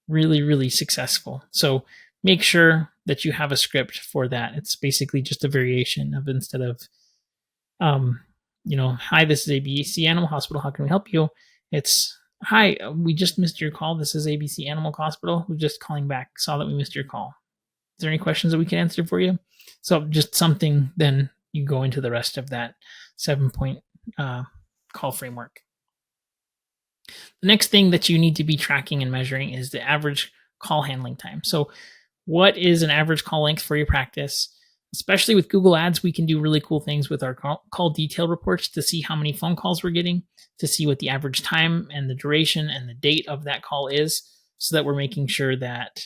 really, really successful. So make sure that you have a script for that. It's basically just a variation of, instead of, hi, this is ABC Animal Hospital. How can we help you? It's, hi, we just missed your call. This is ABC Animal Hospital. We're just calling back. Saw that we missed your call. Is there any questions that we can answer for you? So just something, then you go into the rest of that 7-point call framework. The next thing that you need to be tracking and measuring is the average call handling time. So what is an average call length for your practice? Especially with Google Ads, we can do really cool things with our call detail reports to see how many phone calls we're getting, to see what the average time and the duration and the date of that call is, so that we're making sure that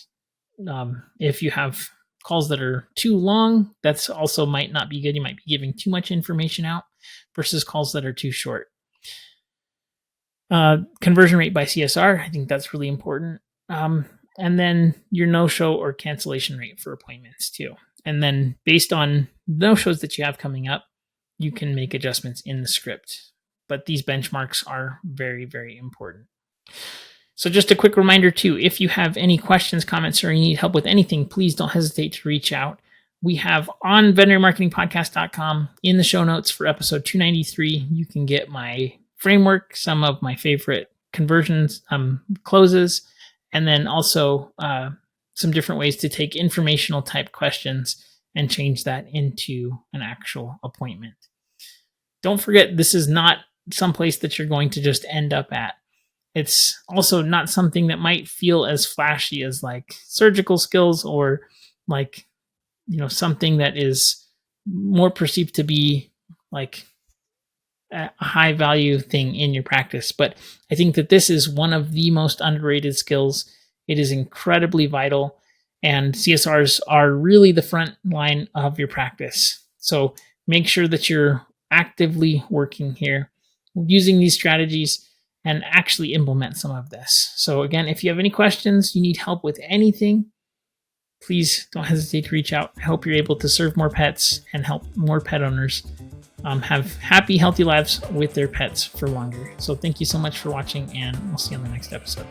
if you have calls that are too long, that's also might not be good. You might be giving too much information out versus calls that are too short. Conversion rate by CSR, I think that's really important. And then your no-show or cancellation rate for appointments too. And then based on no-shows that you have coming up, you can make adjustments in the script. But these benchmarks are very, very important. So just a quick reminder too, if you have any questions, comments, or you need help with anything, please don't hesitate to reach out. We have on veterinarymarketingpodcast.com in the show notes for episode 293, you can get my framework, some of my favorite conversions, closes, and then also some different ways to take informational type questions and change that into an actual appointment. Don't forget, this is not someplace that you're going to just end up at. It's also not something that might feel as flashy as like surgical skills, or like, something that is more perceived to be like a high value thing in your practice. But I think that this is one of the most underrated skills. It is incredibly vital, and CSRs are really the front line of your practice. So make sure that you're actively working here using these strategies and actually implement some of this. So again, if you have any questions, you need help with anything, please don't hesitate to reach out. I hope you're able to serve more pets and help more pet owners have happy, healthy lives with their pets for longer. So thank you so much for watching, and we'll see you on the next episode.